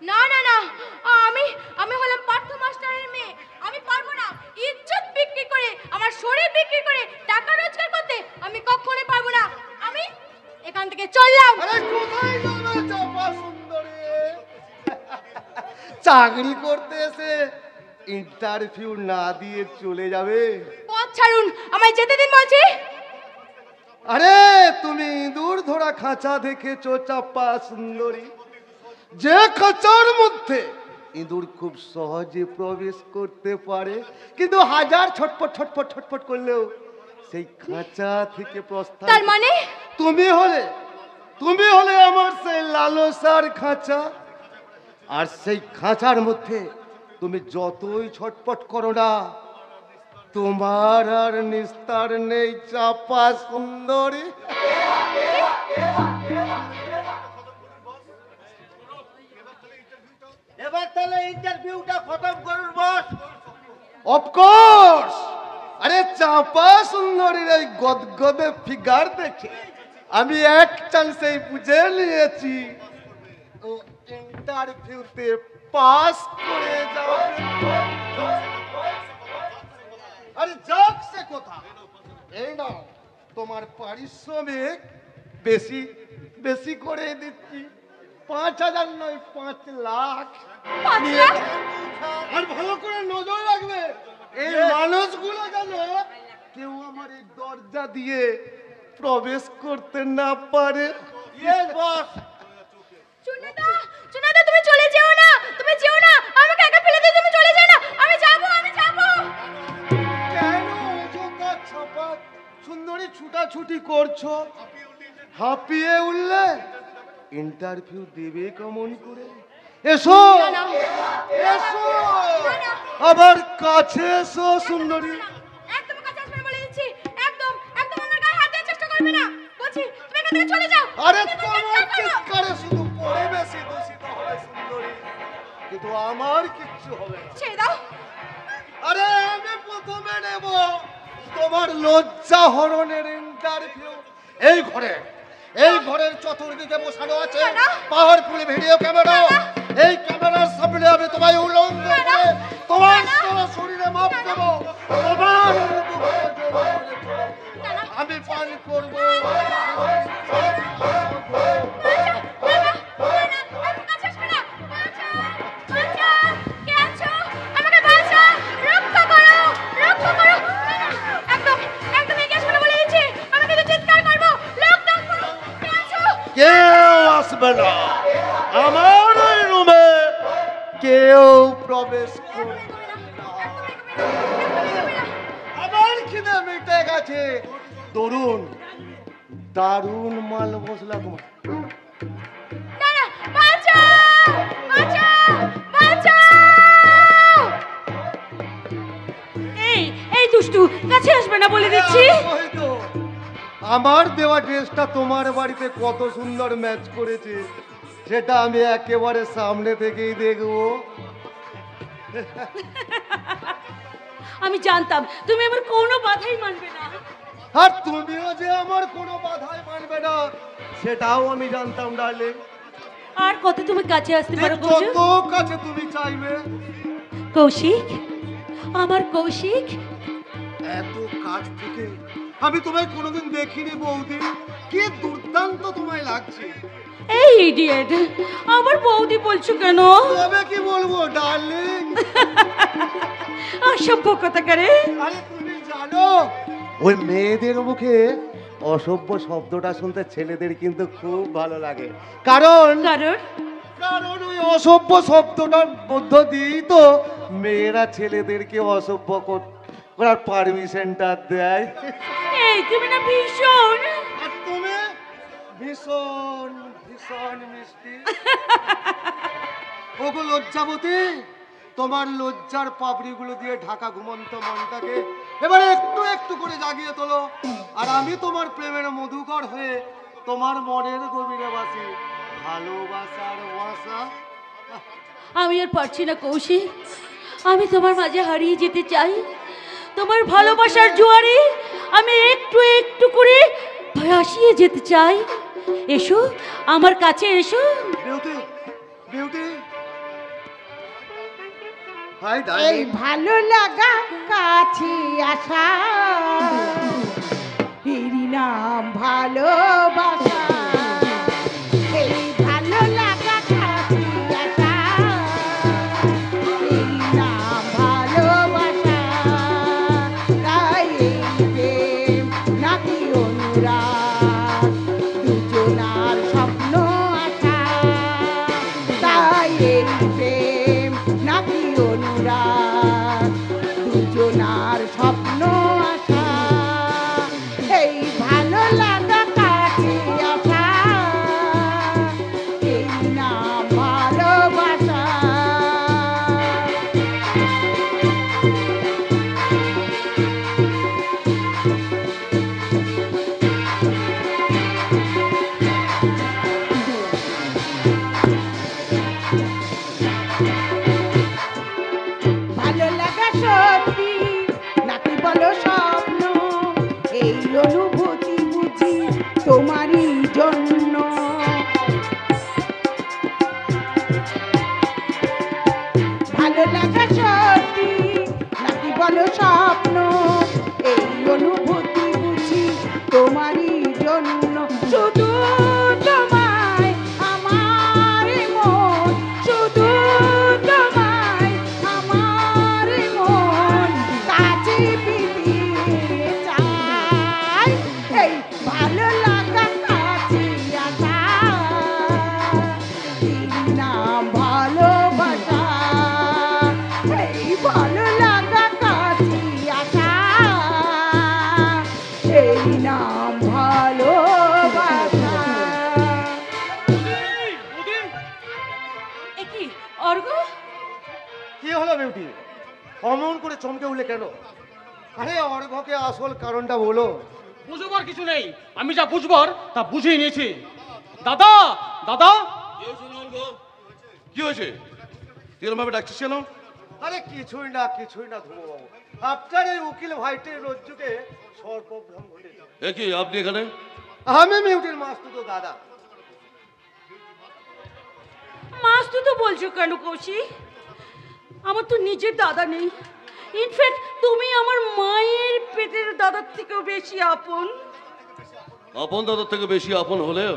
না না না, আমি হলাম পার্থ মাস্টারের মেয়ে। আমি পারবো না ইজ্জত বিক্রি করে, আমার শরীর বিক্রি করে টাকা রোজগার করতে। আমি কখনোই পারবো না। আমি এখান থেকে চললাম। আরে কোথায় যাবে চাপা সুন্দরী? চাকরি করতে এসে ইন্টারভিউ না দিয়ে চলে যাবে? পথ ছাড়ুন, আমায় যেতে দিন বলছি। আরে তুমি ইঁদুর ধরা খাঁচা দেখেছো চাপা সুন্দরী? যে খাঁচার মধ্যে ইঁদুর খুব সহজে প্রবেশ করতে পারে, কিন্তু হাজার ছটপট ছটপট ছটপট করলেও সেই খাঁচা থেকে প্রস্থান। তার মানে তুমি হলে আমার সেই লালসার খাঁচা। আর সেই খাঁচার মধ্যে তুমি যতই ছটপট করো না, তোমার আর নিস্তার নেই চাপা সুন্দরী। এবার তাহলে ইন্টারভিউটা খতম করুন বস। অফকোর্স। আরে চাপা সুন্দরীর এই গদগদে ফিগার দেখে আমি এক চান্সেই বুঝে নিয়েছি ও ইন্টারভিউতে পাস করে যাবে। আরে যাক সে কথা, এই নাও তোমার পারিশ্রমিক বেশি বেশি করে দিচ্ছি। 5,000 নয় 5 লাখ। 5 লাখ? আর ভালো করে নজর রাখবে এই মানুষগুলো যেন কেউ আমার এই দরজা দিয়ে প্রবেশ করতে না পারে। Yes boss. চুন্না দা, তুমি চলে যেও না, তুমি যেও না। আমাকে একা ফেলে দিয়ে তুমি চলে যেও না। আমি যাবো। কেন অযথা ছাপা সুন্দরী ছুটাছুটি করছো? হাঁপিয়ে উঠলে ইন্টারভিউ দেবে কেমন করে? এসো এসো, আবার কাছে এসো সুন্দরী। একদম কাছে আসবে না বলে দিচ্ছি। একদম আমার গায়ে হাত দেওয়ার চেষ্টা করবে না বলছি। তুমি এখান থেকে চলে যাও। আরে তোমার চিৎকারে শুধু পরিবেশই দূষিত হবে সুন্দরী, কিন্তু আমার কিচ্ছু হবে না। ছেড়ে দাও। আরে আমি প্রথমে নেব তোমার লজ্জা হরণের ইন্টারভিউ। এই ঘরের চতুর্দিকে বসানো আছে পাওয়ারফুল ভিডিও ক্যামেরা। এই ক্যামেরার সামনে আমি তোমায় উল্লঙ্ঘন করে তোমার সারা শরীরে মাপ দেব। তোমার আমি পান করবো। কেউ আসবে না আমার এই রুমে, কেউ প্রবেশ করবে না। আমার খিদে মিটে গেছে। দারুণ মাল মশলা তোমার। এই দুষ্টু, কাছে আসবে না বলে দিচ্ছি। আমার দেওয়া ড্রেসটা তোমার বাড়িতে কত সুন্দর ম্যাচ করেছে সেটা আমি একেবারে সামনে থেকেই দেখবো। আমি জানতাম তুমি আমার কোনো বাধাই মানবে না। আর তুমিও যে আমার কোনো বাধাই মানবে না সেটাও আমি জানতাম ডার্লিং। আর কত তুমি কাছে আসতে পারো কৌশিক? কত কাছে তুমি চাইবে? কৌশিক, আমার কৌশিক। এত কাছ থেকে আমি তোমায় কোনোদিন দেখিনি বৌদি। কি দুর্দান্ত তোমায় লাগছে। এই ইডিয়েট, আমার বৌদি বলছো কেন? তবে কি বলবো ডার্লিং? অসভ্য কথা করে। আরে তুমি জানো ওই মেয়েদের মুখে অসভ্য শব্দটা শুনতে ছেলেদের কিন্তু খুব ভালো লাগে। কারণ কারণ ওই অসভ্য শব্দটার মধ্য দিয়েই তো মেয়েরা ছেলেদেরকে অসভ্য করার পারমিশনটা দেয়। এই তুমি না ভীষণ। আর তুমি ভীষণ ভীষণ মিষ্টি। ওগো লজ্জাবতী, তোমার লজ্জার পাপড়িগুলো দিয়ে ঢাকা ঘুমন্ত মনটাকে এবারে একটু একটু করে জাগিয়ে তোলো। আর আমি তোমার প্রেমের মধুকর হয়ে তোমার মনের গভীরে বাসি ভালোবাসার বাসা। আমি আর পারছি না কৌশিক, আমি তোমার মাঝে হারিয়ে যেতে চাই। তোমার ভালোবাসার জোয়ারে আমি একটু একটু করে ভাসিয়ে যেতে চাই। এসো আমার কাছে, এসো। বিউটি, বিউটি, এই ভালো লাগা কাছে আসা, এরই নাম ভালোবাসা। এই ভালো লাগা কাছে আসা, এরই নাম ভালোবাসা। তাই এই প্রেম নাকি অনুরাগ, দুজনার স্বপ্ন আশা। তাই এই প্রেম নাকি অনুরাগ, দুজনার স্বপ্ন আশা। এই ভালো লাগা কাছে আসা, এই নাম ভালোবাসা। ভালো লাগা সত্যি নাকি বলো স্বপ্ন, এই অনুভূতি বুঝি তোমারই জন্য। ভালো লাগা সত্যি নাকি বলো স্বপ্ন, এই অনুভূতি বুঝি তোমারই জন্য। শুধু তোমায় আমার মন, শুধু তোমায় আমার মন কাছে পেতে চায়। এই ভালো লাগা কাছে আসা, এই নাম ভালোবাসা। এই ভালো লাগা কাছে আসা, এই নাম ভালোবাসা। কি অর্ঘ? কি হলো বিউটি, অমন করে চমকে উঠলে কেন? আরে অর্ঘকে আসল কারণটা বলো। বুঝবার কিছু নেই, আমি যা বুঝবার তা বুঝেই নিয়েছি। দাদা, দাদা। কি হয়েছে? এরকম ভাবে ডাকছিস কেন? আরে কিছুই না ধ্রুব বাবু, আপনার এই উকিল ভাইটির রজ্জুকে সর্বভ্রম ঘটেছে। এ কি আপনি এখানে? আমি মিউটির মাস্তুতো দাদা। মাস্তুতো বলছো কেন কৌশিক? আমার তো নিজের দাদা নেই। ইনফ্যাক্ট তুমি আমার মায়ের পেটের দাদার থেকেও বেশি আপন। আপন দাদার থেকে বেশি আপন হলেও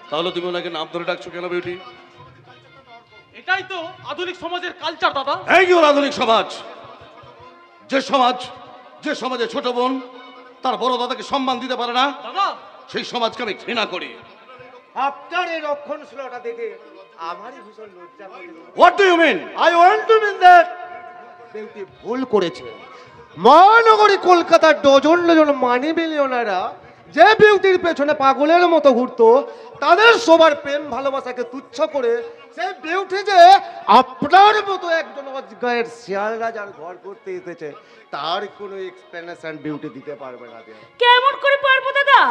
তাহলে তুমি ওনাকে নাম ধরে ডাকছো কেন বিউটি? এটাই তো আধুনিক সমাজের কালচার দাদা। এই কি ওর আধুনিক সমাজ? যে সমাজে ছোট বোন তার বড় দাদাকে সম্মান দিতে পারে না, দাদা সেই সমাজকে আমি ঘৃণা করি। আপনার এই রক্ষণশীলতা দেখে আমারই ভীষণ লজ্জা করে। What do you mean? I want to mean that beauty ভুল করেছে। মহানগরী কলকাতার ডজন ডজন মানি বিলিয়নাররা যে বিউটির পেছনে পাগলের মতো ঘুরতো, তাদের সবার প্রেম ভালোবাসাকে তুচ্ছ করে সেই বিউটি যে আপনার মতো একজন অজ্ঞায়ের শিয়াল রাজার ঘর করতে এসেছে, তার কোনো এক্সপ্লেনেশন বিউটি দিতে পারবে না। কেমন করে পারবো দাদা?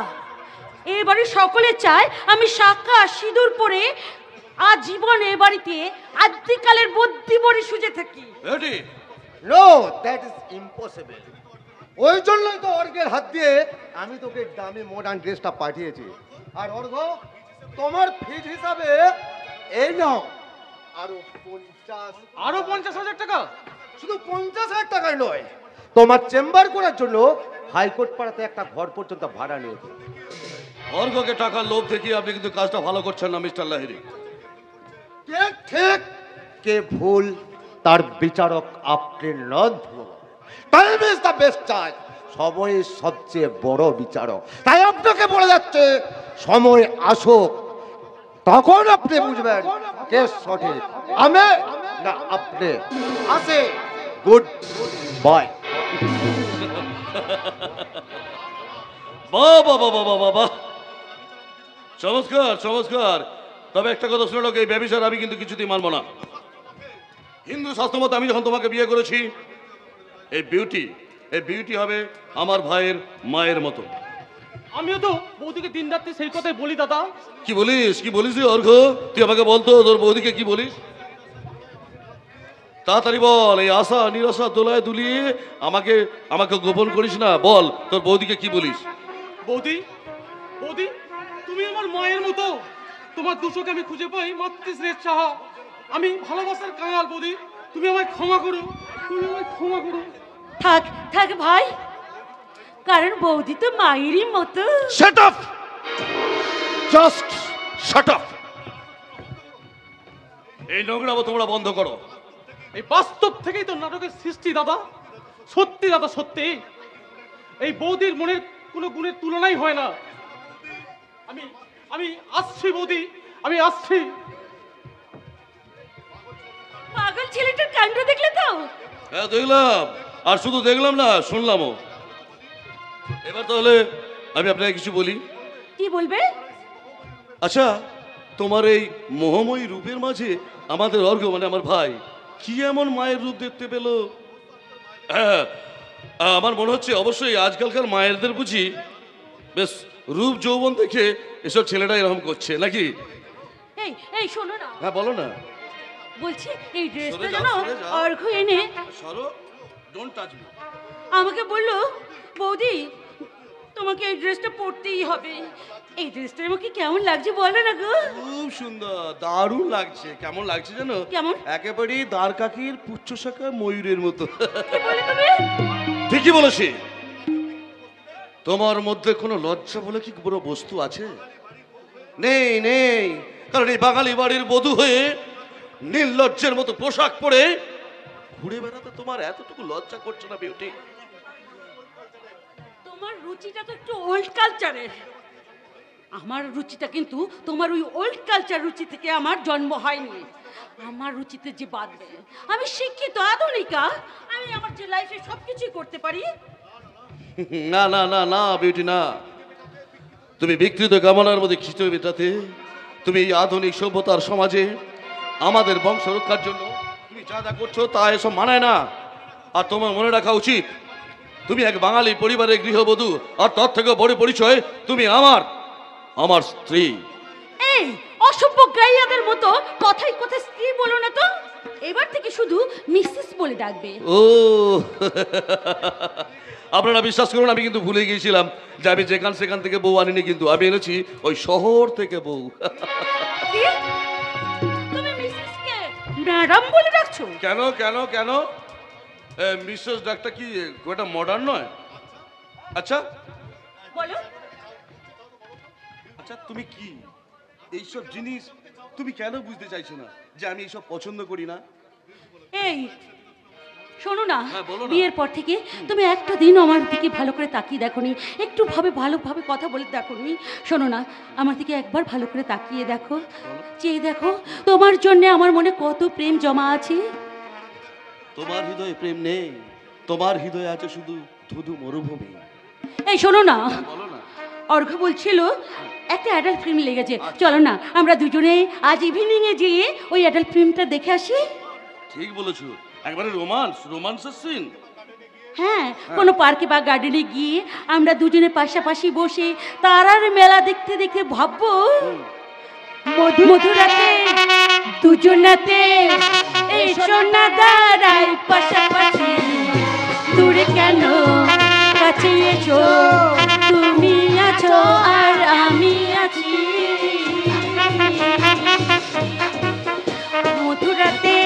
এবারে সকলে চায় আমি শাখা সিঁদুর পরে আজীবন এ বাড়িতে আদ্যিকালের বুদ্ধি বড়ি সুজে থাকি। No, that is impossible. ওই জন্যই তো অর্ঘের হাত দিয়ে আমি তোকে দামি মডার্ন ড্রেসটা পাঠিয়েছি। আর অর্ঘ, তোমার ফিজ হিসাবে এই নাও আরো 50,000 টাকা। শুধু 50,000 টাকায় নয়, তোমার চেম্বার করার জন্য হাইকোর্ট পাড়াতে একটা ঘর পর্যন্ত ভাড়া নিয়েছে। অর্ঘকে টাকার লোভ দেখিয়ে আপনি কিন্তু কাজটা ভালো করছেন না মিস্টার লাহিড়ী। কে ঠিক কে ভুল তার বিচারক আপনি নন। Time is the best time. সময় সবচেয়ে বড় বিচারক। তাই আপনাকে বলে যাচ্ছে, সময় আসুক, তখন আপনি বুঝবেন কে সঠিক, আমি না আপনি। আসে, গুড বাই। বাবা বাবা বাবা বাবা, চমৎকার চমৎকার। তবে একটা কথা শুনে লোক, এই ব্যবসার আমি কিন্তু কিছুতেই মানবো না। হিন্দু শাস্ত্র মতো আমি যখন তোমাকে বিয়ে করেছি, এই বিউটি হবে আমার ভাইয়ের মায়ের মতো। আমিও তো বৌদিকে দিন রাত্রি সেই কথাই বলি দাদা। কি বলিস অর্ঘ? তুই আমাকে বলতো তোর বৌদিকে কি বলিস? তাড়াতাড়ি বল, এই আশা নিরাশা দোলায় দুলিয়ে আমাকে গোপন করিস না। বল তোর বৌদিকে কি বলিস? বৌদি, তুমি আমার মায়ের মতো। তোমার দুচোখে আমি খুঁজে পাই মাতৃস্নেহ সাহা। আমি ভালোবাসার কাঙাল। বৌদি, তুমি আমায় ক্ষমা করো। থাক ভাই, কারণ বৌদি তো মায়েরই মতো। Shut up, just shut up. এই নোংরামো তোমরা বন্ধ করো। এই বাস্তব থেকেই তো নাটকের সৃষ্টি দাদা। সত্যি দাদা, সত্যি। এই বৌদির মনের কোনো গুণের তুলনাই হয় না। আমি আসছি বৌদি, আমি আসছি। পাগল ছেলেটার কাণ্ড দেখলে তো? হ্যাঁ দেখলাম, আর শুধু দেখলাম না, শুনলামও। এবার তাহলে আমি আপনাকে কিছু বলি। কি বলবে? আচ্ছা, তোমার এই মোহময়ী রূপের মাঝে আমাদের অর্ঘ মানে আমার ভাই কি এমন মায়ের রূপ দেখতে পেল? হ্যাঁ, আমার মনে হচ্ছে অবশ্যই আজকালকার মায়েরদের বুঝি বেশ রূপ যৌবন দেখে এসব ছেলেটা এরকম করছে নাকি? এই শোনো না। হ্যাঁ বলো না। বলছি এই ড্রেসটা যেন অর্ঘ এনে ডোন্ট টাচ মি। আমাকে বললো, বৌদি তোমাকে এই ড্রেসটা পরতেই হবে। এই ড্রেসটা আমাকে কেমন লাগছে বলো না গো? খুব সুন্দর, দারুণ লাগছে। কেমন লাগছে জানো? কেমন? একেবারে দ্বার কাকির পুচ্ছ শাখা ময়ূরের মতো। কি বলে তুমি? ঠিকই বলেছি। তোমার মধ্যে কোনো লজ্জা বলে কি বড় বস্তু আছে? নেই। কারণ এই বাঙালি বাড়ির বধূ হয়ে নির্লজ্জের মতো পোশাক পরে ঘুরে বেড়াতে তোমার এতটুকু লজ্জা করছে না বিউটি? তোমার রুচিটা তো একটু ওল্ড কালচারের। আমার রুচিটা কিন্তু তোমার ওই ওল্ড কালচার রুচি থেকে আমার জন্ম হয়নি। আমার রুচিতে যে বাঁধবে, আমি শিক্ষিত আধুনিকা, আমি আমার যে লাইফে সবকিছুই করতে পারি। না না না না বিউটি, না। তুমি বিকৃত কামনার মধ্যে খিচুড়ি মেটাতে, তুমি এই আধুনিক সভ্যতার সমাজে আমাদের বংশ রক্ষার জন্য তুমি যা যা করছো তা এসব মানায় না। আর তোমার মনে রাখা উচিত, তুমি এক বাঙালি পরিবারের গৃহবধূ, আর তার থেকে বড় পরিচয় তুমি আমার স্ত্রী। এই অসভ্য গাইয়াদের মতো কথায় কথায় স্ত্রী বলো না তো। এবার থেকে শুধু মিসেস বলে ডাকবে। ও আপনারা বিশ্বাস করুন, আমি কিন্তু ভুলে গিয়েছিলাম যে আমি সেখান থেকে বউ আনিনি, কিন্তু আমি এনেছি ওই শহর থেকে বউ। তুমি মিসেসকে ম্যাডাম বলে ডাকছো? কেন মিসেস ডাকটা কি ওটা মডার্ন নয়? আচ্ছা বলো। আচ্ছা তুমি কি এইসব জিনিস তুমি কেন বুঝতে চাইছো না যে আমি এইসব পছন্দ করি না? এই শোনো না, হ্যাঁ, বলো না। বিয়ের পর থেকে তুমি একটা দিন আমার দিকে ভালো করে তাকিয়ে দেখোনি, একটু ভালোভাবে কথা বলে দেখোনি। শোনো না, আমার দিকে একবার ভালো করে তাকিয়ে দেখো, চেয়ে দেখো, তোমার জন্য আমার মনে কত প্রেম জমা আছে। তোমার হৃদয়ে প্রেম নেই, তোমার হৃদয়ে আছে শুধু ধুধু মরুভূমি। এই শোনো না, বলো না। অর্ঘ বলছিল একটা অ্যাডাল্ট ফিল্ম লেগেছে, চলো না আমরা দুজনে আজ ইভিনিং এ গিয়ে ওই অ্যাডাল্ট ফিল্মটা দেখে আসি। ঠিক বলেছো, একবারে রোমান্সের সিন। হ্যাঁ, কোনো পার্কে বা গার্ডেনে গিয়ে আমরা দুজনে পাশাপাশি বসে তারার মেলা দেখতে দেখতে ভাববো মধুরাতে দুজনাতে এসো না দাঁড়াই পাশাপাশি, দূরে কেন কাছে এসো, তুমি আছো আর আমি আছি। মধুরাতে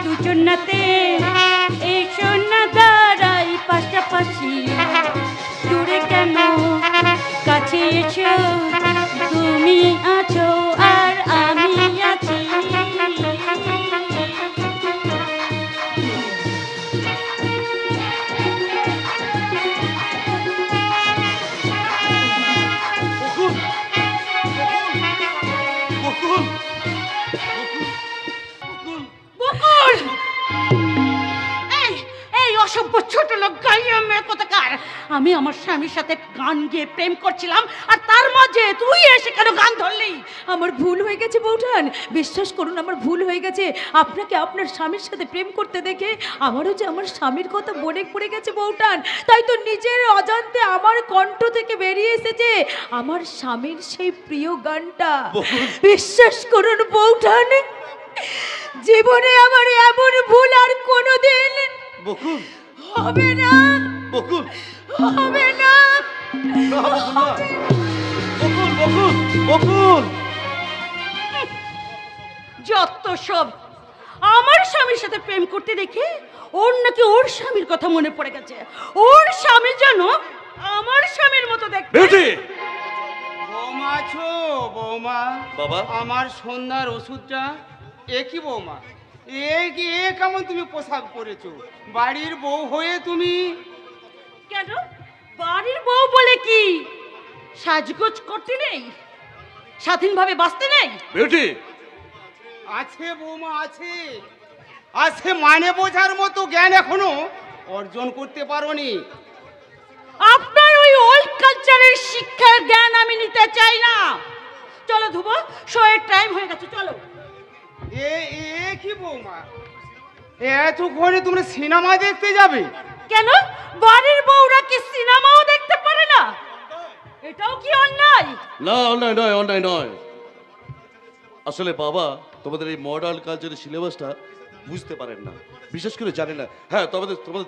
দুজনাতে এসো না দাঁড়াই পাশাপাশি, দূরে কেন কাছে এসো, তুমি আছো আর আমি আছি। ছোট লোক গাইয়া মেয়ে কোথাকার, আমি আমার স্বামীর সাথে গান গেয়ে প্রেম করছিলাম আর তার মাঝে তুই এসে কেন গান ধরলি? আমার ভুল হয়ে গেছে বৌঠান, বিশ্বাস করুন আমার ভুল হয়ে গেছে। আপনাকে আপনার স্বামীর সাথে প্রেম করতে দেখে আমারও যে আমার স্বামীর কথা মনে পড়ে গেছে বৌঠান, তাই তো নিজের অজান্তে আমার কণ্ঠ থেকে বেরিয়ে এসেছে আমার স্বামীর সেই প্রিয় গানটা। বিশ্বাস করুন বৌঠান, জীবনে আমার এমন ভুল আর কোনোদিন হবে না, হবে না। যত সব, আমার স্বামীর সাথে প্রেম করতে দেখে ওর নাকি ওর স্বামীর কথা মনে পড়ে গেছে। ওর স্বামী যেন আমার স্বামীর মতো দেখতে। বৌমা আছো? বৌমা বাবা, আমার সন্ধ্যার ওষুধটা এ কি বৌমা, এ কেমন তুমি পোশাক পরেছো? বাড়ির বউ হয়ে তুমি? কেন বাড়ির বউ বলে কি সাজগোজ করতে নেই, স্বাধীনভাবে বাঁচতে নেই? বিউটি আছে বৌমা, আছে আছে, মানে বোঝার মতো জ্ঞান এখনো অর্জন করতে পারোনি। আপনার ওই ওল্ড কালচারের শিক্ষার জ্ঞান আমি নিতে চাই না। চলো ধুবো, শোয়ের টাইম হয়ে গেছে, চলো। এ কি বৌমা, এতক্ষণে তোমরা সিনেমা দেখতে যাবে? কেন বাড়ির বউরা কি সিনেমাও দেখতে পারে না? এটাও কি অন্যায়? না, অন্যায় নয়, অন্যায় নয়। আসলে বাবা তোমাদের এই মডার্ন কালচারের সিলেবাসটা বুঝতে পারেন না, বিশেষ করে জানে না। হ্যাঁ,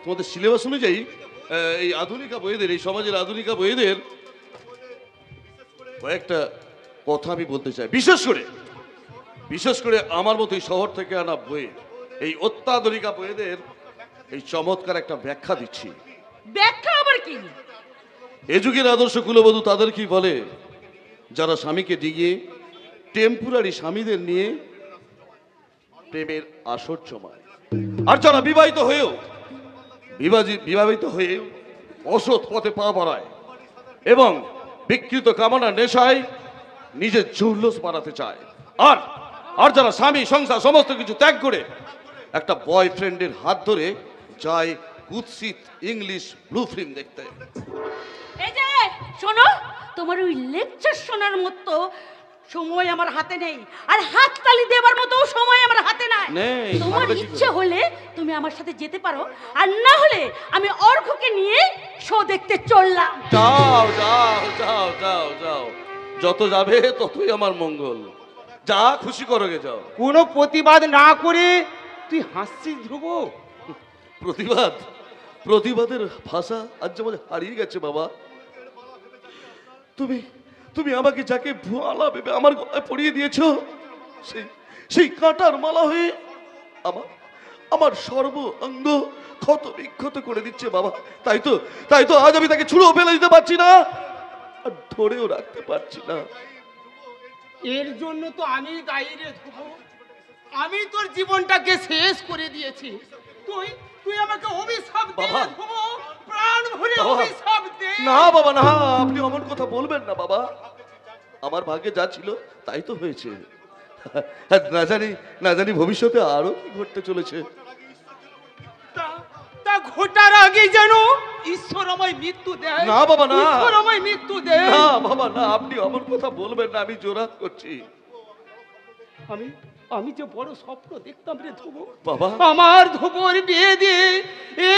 তোমাদের সিলেবাস অনুযায়ী এই আধুনিকা বইদের, এই সমাজের আধুনিকা বইদের কয়েকটা কথা আমি বলতে চাই। বিশেষ করে আমার মতো এই শহর থেকে আনা বই, এই অত্যাধুনিকা বইদের এই চমৎকার একটা ব্যাখ্যা দিচ্ছি। ব্যাখ্যা আবার কি? এ যুগের আদর্শ কুলবধূ তাদের কি বলে, যারা স্বামীকে ডিঙিয়ে টেম্পোরারি স্বামীদের নিয়ে প্রেমের আসর জমায়, আর যারা বিবাহিত হয়েও অসৎ পথে পা বাড়ায় এবং বিকৃত কামনা নেশায় নিজের জৌলস বানাতে চায়, আর যারা স্বামী সংসার সমস্ত কিছু ত্যাগ করে একটা বয়ফ্রেন্ডের হাত ধরে যায় কুৎসিত ইংলিশ ব্লু ফিল্ম দেখতে। এই যে শোনো, তোমার ওই লেকচার শোনার মতো সময় আমার হাতে নেই, আর হাততালি দেবার মতো সময় আমার হাতে নাই। তোমার ইচ্ছে হলে তুমি আমার সাথে যেতে পারো, আর না হলে আমি অর্ঘকে নিয়ে শো দেখতে চললাম। যাও যাও যাও যাও যাও, যত যাবে ততই আমার মঙ্গল। যা খুশি করো গে যাও। কোনো প্রতিবাদ না করে তুই হাসছিস ধ্রুব? প্রতিবাদের ভাষা আজ যেমন হারিয়ে গেছে বাবা। তুমি আমাকে যাকে ভুয়ালা ভেবে আমার গলায় পরিয়ে দিয়েছো, সেই কাঁটার মালা হয়ে আমার সর্ব অঙ্গ ক্ষত বিক্ষত করে দিচ্ছে বাবা। তাই তো আজ আমি তাকে ছুঁড়েও ফেলে দিতে পারছি না, আর ধরেও রাখতে পারছি না। এর জন্য তো আমি দায়ী রে ধ্রুব। আমি তোর জীবনটাকে শেষ করে দিয়েছি। তুই আমাকে অভিশাপ দে ধ্রুব, প্রাণ ভরে অভিশাপ দে। না বাবা না, আপনি অমন কথা বলবেন না বাবা। আমার ভাগ্যে যা ছিল তাই তো হয়েছে। না জানি ভবিষ্যতে আরো কি ঘটতে চলেছে। তা ঘটার আগে যেন ঈশ্বর আমায় মৃত্যু দেয়। না বাবা না, ঈশ্বর আমায় মৃত্যু দেয়। না বাবা না, আপনি অমন কথা বলবেন না, আমি জোরাত করছি। আমি যে বড় স্বপ্ন দেখতাম রে ধ্রুব বাবা, আমার ধ্রুবর বিয়ে দিয়ে এ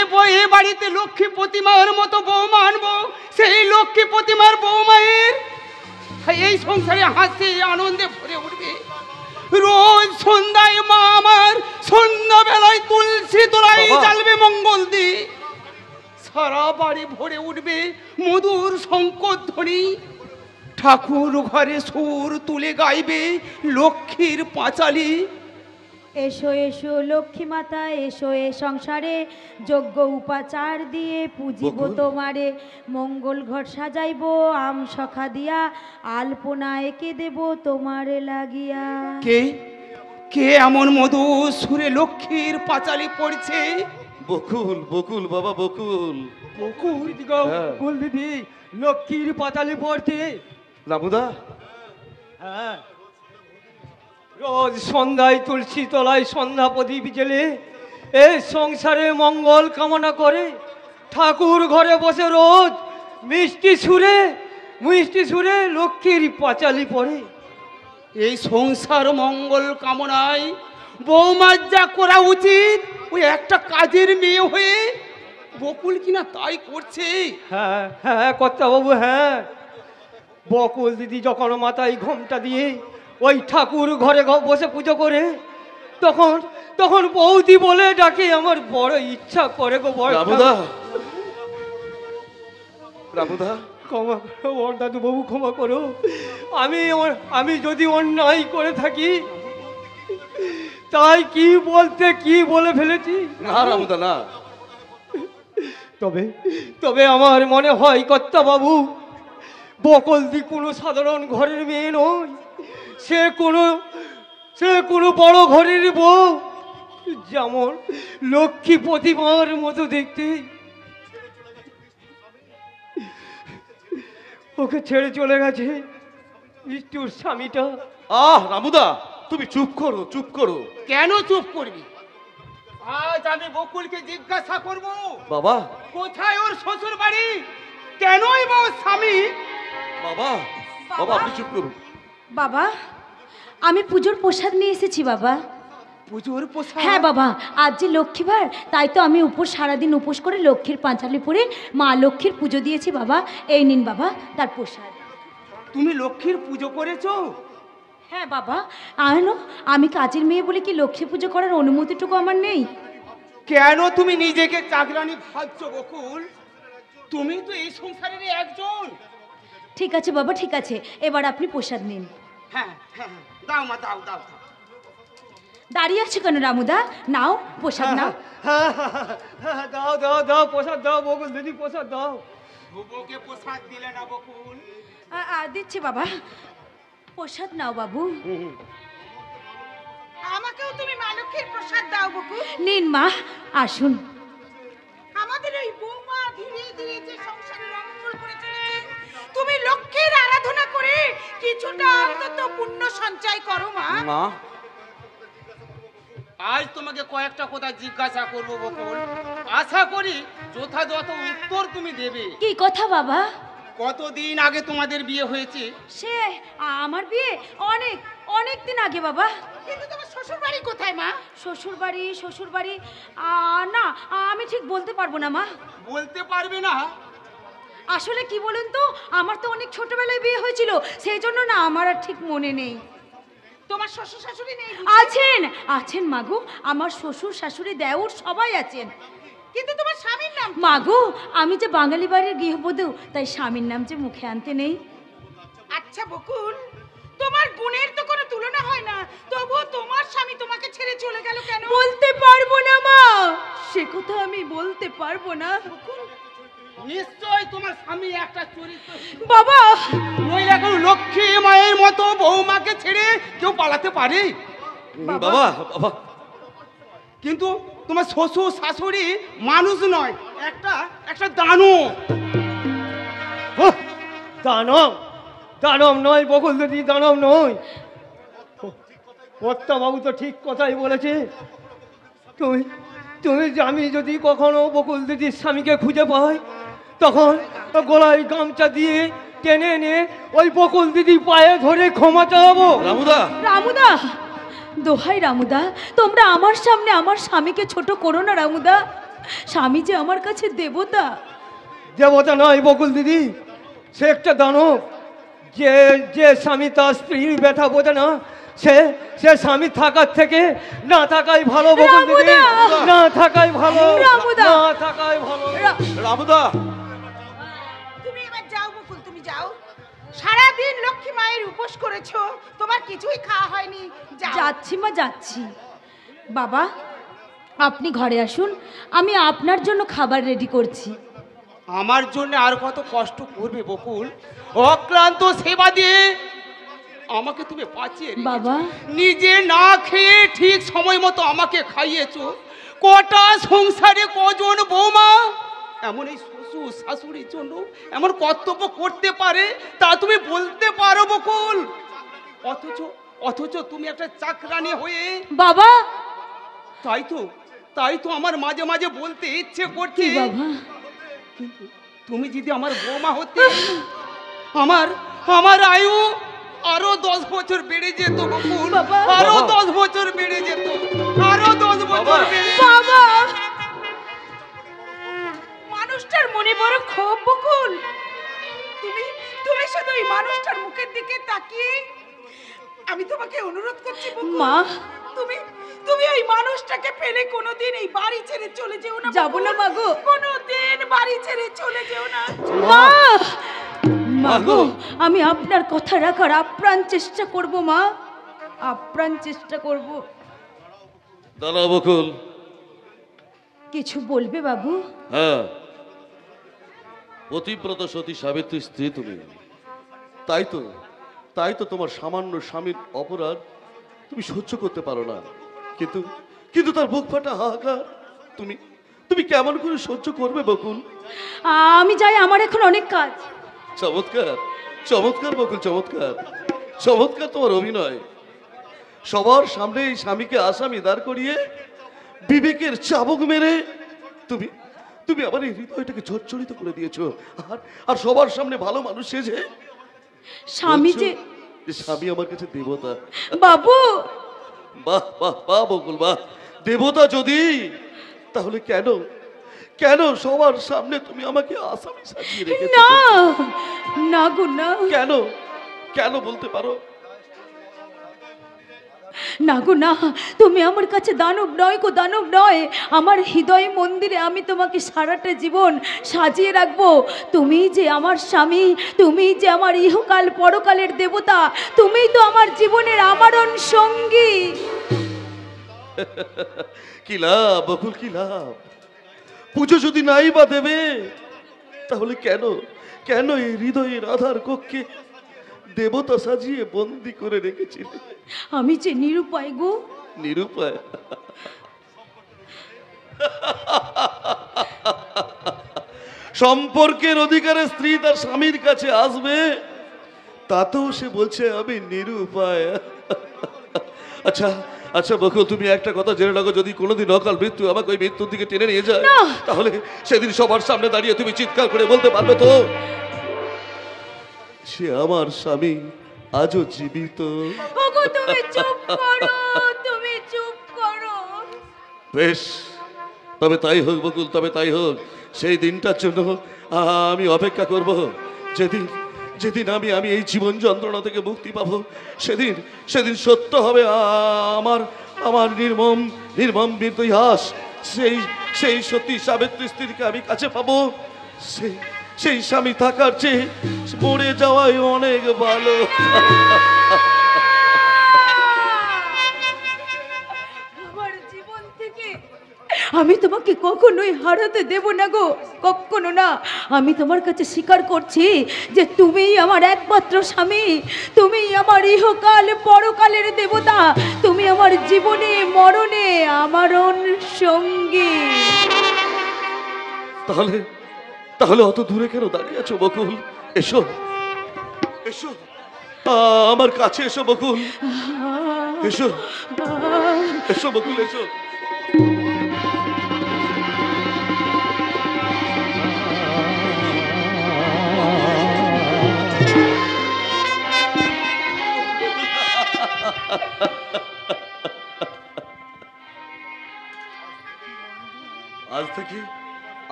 বাড়িতে লক্ষ্মী প্রতিমার মতো বৌমা আনবো। সেই লক্ষ্মী প্রতিমার বৌমায়ের এই সংসারে হাসি আনন্দে ভরে উঠবে। রোজ সন্ধ্যায় মা আমার সন্ধ্যাবেলায় তুলসী তলায় জ্বালবে মঙ্গল দি, সারা বাড়ি ভরে উঠবে মধুর শঙ্করধ্বনি। ঠাকুর ঘরে সুর তুলে গাইবে লক্ষ্মীর পাঁচালী। এসো এসো লক্ষ্মী মাতা এসো এ সংসারে, যজ্ঞ উপাচার দিয়ে পুজিব তোমারে। মঙ্গল ঘট সাজাইব আম সখা দিয়া, আলপনা এঁকে দেব তোমারে লাগিয়া। কে কে এমন মধু সুরে লক্ষ্মীর পাঁচালী পড়ছে? বকুল, বকুল বাবা, বকুল। বকুল বকুল দিদি লক্ষ্মীর পাতালি পড়তে। রামুদা, হ্যাঁ, রোজ সন্ধ্যায় তুলসী তলায় সন্ধ্যা প্রদীপ জেলে এই সংসারে মঙ্গল কামনা করে ঠাকুর ঘরে বসে রোজ মিষ্টি সুরে লক্ষ্মীর পাঁচালি পড়ে। এই সংসার মঙ্গল কামনায় বৌমার যা করা উচিত, ওই একটা কাজের মেয়ে হয়ে বকুল কিনা তাই করছে। হ্যাঁ হ্যাঁ কর্তাবাবু, হ্যাঁ, বকুল দিদি যখন মাথায় ঘোমটা দিয়ে ওই ঠাকুর ঘরে বসে পুজো করে, তখন তখন বৌদি বলে ডাকে। আমার বড় ইচ্ছা করে গো। রামুদা, রামুদা, ক্ষমা করো দাদু বাবু, ক্ষমা করো। আমি যদি অন্যায় করে থাকি, তাই কি বলে ফেলেছি। না রামুদা, না। তবে আমার মনে হয় কর্তাবাবু, বকলদি কোনো সাধারণ ঘরের মেয়ে নয়, সে কোনো বড় ঘরের বউ, যেমন লক্ষ্মী প্রতিমার মতো দেখতে। ওকে ছেড়ে চলে গেছে মৃত্যুর স্বামীটা। রামুদা, তুমি চুপ করো, চুপ করো। কেন চুপ করবি? আজ আমি বকুলকে জিজ্ঞাসা করব, বাবা, কোথায় ওর শ্বশুর বাড়ি, কেনই বা ওর স্বামী? বাবা, বাবা আপনি চুপ করুন। বাবা, আমি পুজোর প্রসাদ নিয়ে এসেছি বাবা। পুজোর প্রসাদ? হ্যাঁ বাবা, আজ যে লক্ষ্মীবার, তাই তো আমি সারাদিন উপোস করে লক্ষ্মীর পাঁচালি পরে মা লক্ষ্মীর পুজো দিয়েছি বাবা। এই নিন বাবা তার প্রসাদ। তুমি লক্ষ্মীর পুজো করেছো? হ্যাঁ বাবা, আমি কাজের মেয়ে বলে কি লক্ষ্মী পুজো করার অনুমতিটুকু আমার নেই? কেন তুমি নিজেকে চাকরানি ভাবছো বকুল? তুমি তো এই সংসারের একজন। ঠিক আছে বাবা, ঠিক আছে, এবার আপনি প্রসাদ নিন। হ্যাঁ হ্যাঁ, দাও মা, দাও দাও। দাঁড়িয়ে আছে কেন রামুদা? নাও প্রসাদ নাও। দাও দাও দাও প্রসাদ দাও বকুল দিদি, প্রসাদ দাও। বুবুকে প্রসাদ দিলে না বকুল? দিচ্ছি বাবা, প্রসাদ নাও বাবু। আমাকেও তুমি মা লক্ষ্মীর প্রসাদ দাও বকুল। নিন মা, আসুন। আমাদের ওই বৌমা ধীরে ধীরে যে সংসারের অমঙ্গল করে চলেছে, তুমি লক্ষ্মীর আরাধনা করে কিছুটা অন্তত পুণ্য সঞ্চয় করো মা। মা, আজ তোমাকে কয়েকটা কথা জিজ্ঞাসা করব বকুল, আশা করি যথাযথ উত্তর তুমি দেবে। কি কথা বাবা? কতদিন আগে তোমাদের বিয়ে হয়েছে? সে আমার বিয়ে অনেক দিন আগে বাবা। কিন্তু তোমার শ্বশুর বাড়ি কোথায় মা? শ্বশুর বাড়ি না, আমি ঠিক বলতে পারবো না মা। বলতে পারবে না? আসলে কি বলুন তো, আমার তো অনেক ছোটবেলায় বিয়ে হয়েছিল, সেই জন্য না আমার আর ঠিক মনে নেই। তোমার শ্বশুর শাশুড়ি নেই? আছেন মাগো, আমার শ্বশুর শাশুড়ি দেওর সবাই আছেন। কিন্তু তোমার স্বামীর নাম? মাগো, আমি যে বাঙালি বাড়ির গৃহবধূ, তাই স্বামীর নাম যে মুখে আনতে নেই। আচ্ছা বকুল, তোমার গুণের তো কোনো তুলনা হয় না, তবুও তোমার স্বামী তোমাকে ছেড়ে চলে গেল কেন? বলতে পারবো না মা, সে কথা আমি বলতে পারবো না। নিশ্চয় তোমার স্বামী একটা চরিত্র বাবা। নইলে এখন লক্ষ্মী মায়ের মতো বৌমাকে ছেড়ে কেউ পালাতে পারে? বাবা, বাবা, কিন্তু তোমার শ্বশুর শাশুড়ি মানুষ নয়, একটা দানব। দানব নয় বকুল দিদি, দানব নয়। বাবু তো ঠিক কথাই বলেছে। আমি যদি কখনো বকুল দিদির স্বামীকে খুঁজে পাই, তখন গলায় গামছা দিয়ে টেনে এনে ওই বকুল দিদি পায়ে ধরে ক্ষমা চাওয়াবো। রামুদা, দোহাই রামুদা, তোমরা আমার সামনে আমার স্বামীকে ছোট করো না রামুদা। স্বামী যে আমার কাছে দেবতা। নয় বকুল দিদি, সে একটা দানব। যে যে স্বামী তার স্ত্রীর ব্যথা বোঝে না, সে সে স্বামী থাকার থেকে না থাকাই ভালো বকুল দিদি, না থাকাই ভালো, না থাকাই ভালো। রামুদা, তুমি এবার যাও বকুল, তুমি যাও। সারাদিন লক্ষ্মী মায়ের উপোস করেছো, তোমার কিছুই খাওয়া হয়নি। যাচ্ছি মা, যাচ্ছি। বাবা, আপনি ঘরে আসুন, আমি আপনার জন্য খাবার রেডি করছি। আমার জন্য আর কত কষ্ট করবে বকুল? অক্লান্ত সেবা দিয়ে আমাকে তুমি বাঁচিয়ে রেখেছো। বাবা, নিজে না খেয়ে ঠিক সময় মতো আমাকে খাইয়েছো। কটা সংসারে কজন বৌমা এমন এই শ্বশুর শাশুড়ির জন্য এমন কর্তব্য করতে পারে, তা তুমি বলতে পারো বকুল? অথচ অথচ তুমি একটা চাকরানি হয়ে বাবা, তাই তো আমার মাঝে মাঝে বলতে ইচ্ছে করছে, বাবা কিন্তু তুমি যদি আমার বৌমা হতে, আমার আয়ু আরো 10 বছর বেড়ে যেত বকুল, আরো 10 বছর বেড়ে যেত, আরো 10 বছর বেড়ে। বাবা, মানুষটার মনে বড় ক্ষোভ বকুল। তুমি তুমি শুধু এই মানুষটার মুখের দিকে তাকিয়ে, আমি তোমাকে অনুরোধ করছি বকুল, মা, তুমি তুমি এই মানুষটাকে ফেলে কোনোদিন এই বাড়ি ছেড়ে চলে যেও না। যাবো না মাগো, কোনোদিন বাড়ি ছেড়ে চলে যেও না। মা, মাগো, আমি আপনার কথা রাখার আপ্রাণ চেষ্টা করব মা, আপ্রাণ চেষ্টা করব। দাঁড়াও বকুল। কিছু বলবে বাবু? হ্যাঁ, পতিব্রত সতী সাবিত্রীর স্ত্রী তুমি, তাই তো তোমার সামান্য স্বামীর অপরাধ তুমি সহ্য করতে পারো না, কিন্তু কিন্তু তার বুক ফাটা হাহাকার তুমি তুমি কেমন করে সহ্য করবে বকুল? আমি যাই, আমার এখন অনেক কাজ। চমৎকার, চমৎকার বকুল, চমৎকার, চমৎকার তোমার অভিনয়। সবার সামনে এই স্বামীকে আসামি দাঁড় করিয়ে বিবেকের চাবুক মেরে তুমি তুমি আমার এই হৃদয়টাকে ঝরঝরিত করে দিয়েছো। আর সবার সামনে ভালো মানুষ সেজে স্বামী যে স্বামী আমার কাছে দেবতা। বাবু, বাহ বাহ বাহ বকুল, বাহ। দেবতা যদি, তাহলে কেন কেন সবার সামনে তুমি আমাকে আসামি সাজিয়ে রেখেছো? না না গো না। কেন কেন বলতে পারো? না গো না, তুমি আমার কাছে দানব নয় গো, দানব নয়। আমার হৃদয় মন্দিরে আমি তোমাকে সারাটা জীবন সাজিয়ে রাখবো। তুমি যে আমার স্বামী, তুমি যে আমার ইহকাল পরকালের দেবতা, তুমি তো আমার জীবনের আমারণ সঙ্গী। কি লাভ বকুল, কি লাভ? পুজো যদি নাই বা দেবে, তাহলে কেন কেন এই হৃদয়ের আধার কক্ষে দেবতা সাজিয়ে বন্দি করে রেখেছিলে? আমি যে নিরুপায় গো। নিরুপায়? সম্পর্কের অধিকারে স্ত্রী তার স্বামীর কাছে আসবে, তাতেও সে বলছে আমি নিরুপায়। আচ্ছা আচ্ছা বকুল, তুমি একটা কথা জেনে রাখো, যদি কোনোদিন অকাল মৃত্যু আমাকে ওই মৃত্যুর দিকে টেনে নিয়ে যায়, তাহলে সেদিন সবার সামনে দাঁড়িয়ে তুমি চিৎকার করে বলতে পারবে তো, সে আমার স্বামী আজও জীবিত। তুমি চুপ করো, তুমি চুপ করো। বেশ, তবে তাই হোক বকুল, তবে তাই হোক। সেই দিনটার জন্য আমি অপেক্ষা করব, যেদিন যেদিন আমি আমি এই জীবন যন্ত্রণা থেকে মুক্তি পাবো। সেদিন সেদিন সত্য হবে আমার আমার নির্মম নির্মম ইতিহাস। সেই সত্যি সাবিত্রী স্ত্রীকে আমি কাছে পাবো। সেই স্বামী থাকার চেয়ে মরে যাওয়াই অনেক ভালো। আমি তোমাকে কখনোই হারাতে দেব না গো, কখনো না। আমি তোমার কাছে স্বীকার করছি যে তুমিই আমার একমাত্র স্বামী, তুমিই আমার ইহকাল পরকালের দেবতা, তুমি আমার জীবনে মরণে আমারণ সঙ্গী। তাহলে তাহলে অত দূরে কেন দাঁড়িয়ে আছো বকুল? এসো এসো, আমার কাছে এসো বকুল, এসো এসো বকুল, এসো।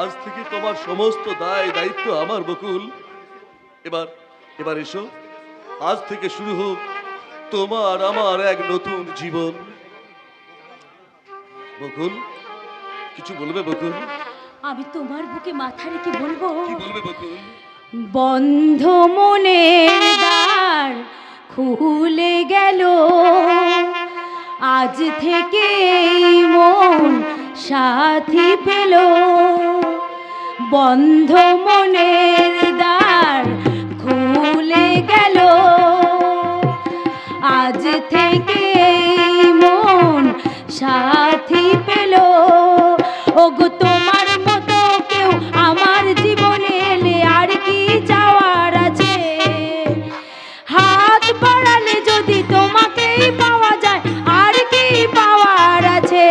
আজ থেকে তোমার সমস্ত দায় দায়িত্ব আমার বকুল। এবার এবার এসো আজ থেকে শুরু হোক তোমার আমার এক নতুন জীবন। বকুল, কিছু বলবে বকুল? আমি তোমার বুকে মাথা রেখে বলবো, কি বলবে বকুল? বন্ধ মনের দ্বার খুলে গেল, আজ থেকে মন সাথী পেল। বন্ধ মনের দ্বার খুলে গেল, আজ থেকে মন সাথী পেল। ওগো তোমার মতো কেউ আমার জীবনে এলে আর কি যাওয়ার আছে? হাত বাড়ালে যদি তোমাকেই পাওয়া যায় আর কি পাওয়ার আছে?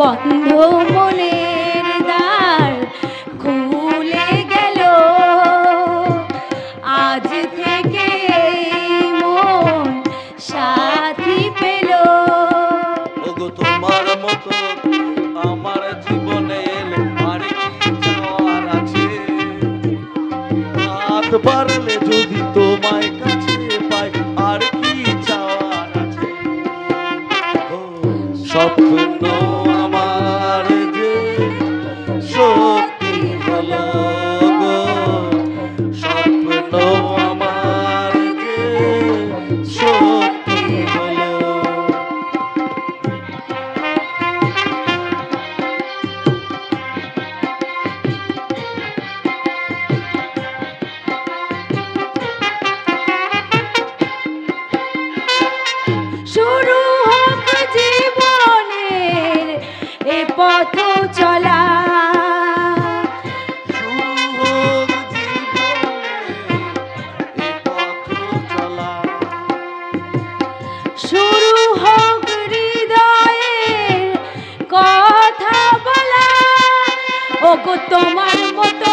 বন্ধ মনের দ্বার খুলে গেল, আজ থেকে মন সাথী পেল। ওগো তোমার মতো আমার জীবনে এলে আর কি যাওয়ার আছে? হাত বাড়লে যদি তোমায় কাছে পাই আর কি চাওয়ার আছে? স্বপ্ন আমার যে সত্যি হলো গো, স্বপ্ন আমার যে সত্যি হলো। শুরু হোক জীবনের এ পথ চলা, শুরু হোক হৃদয়ের কথা বলা। ওগো তোমার মতো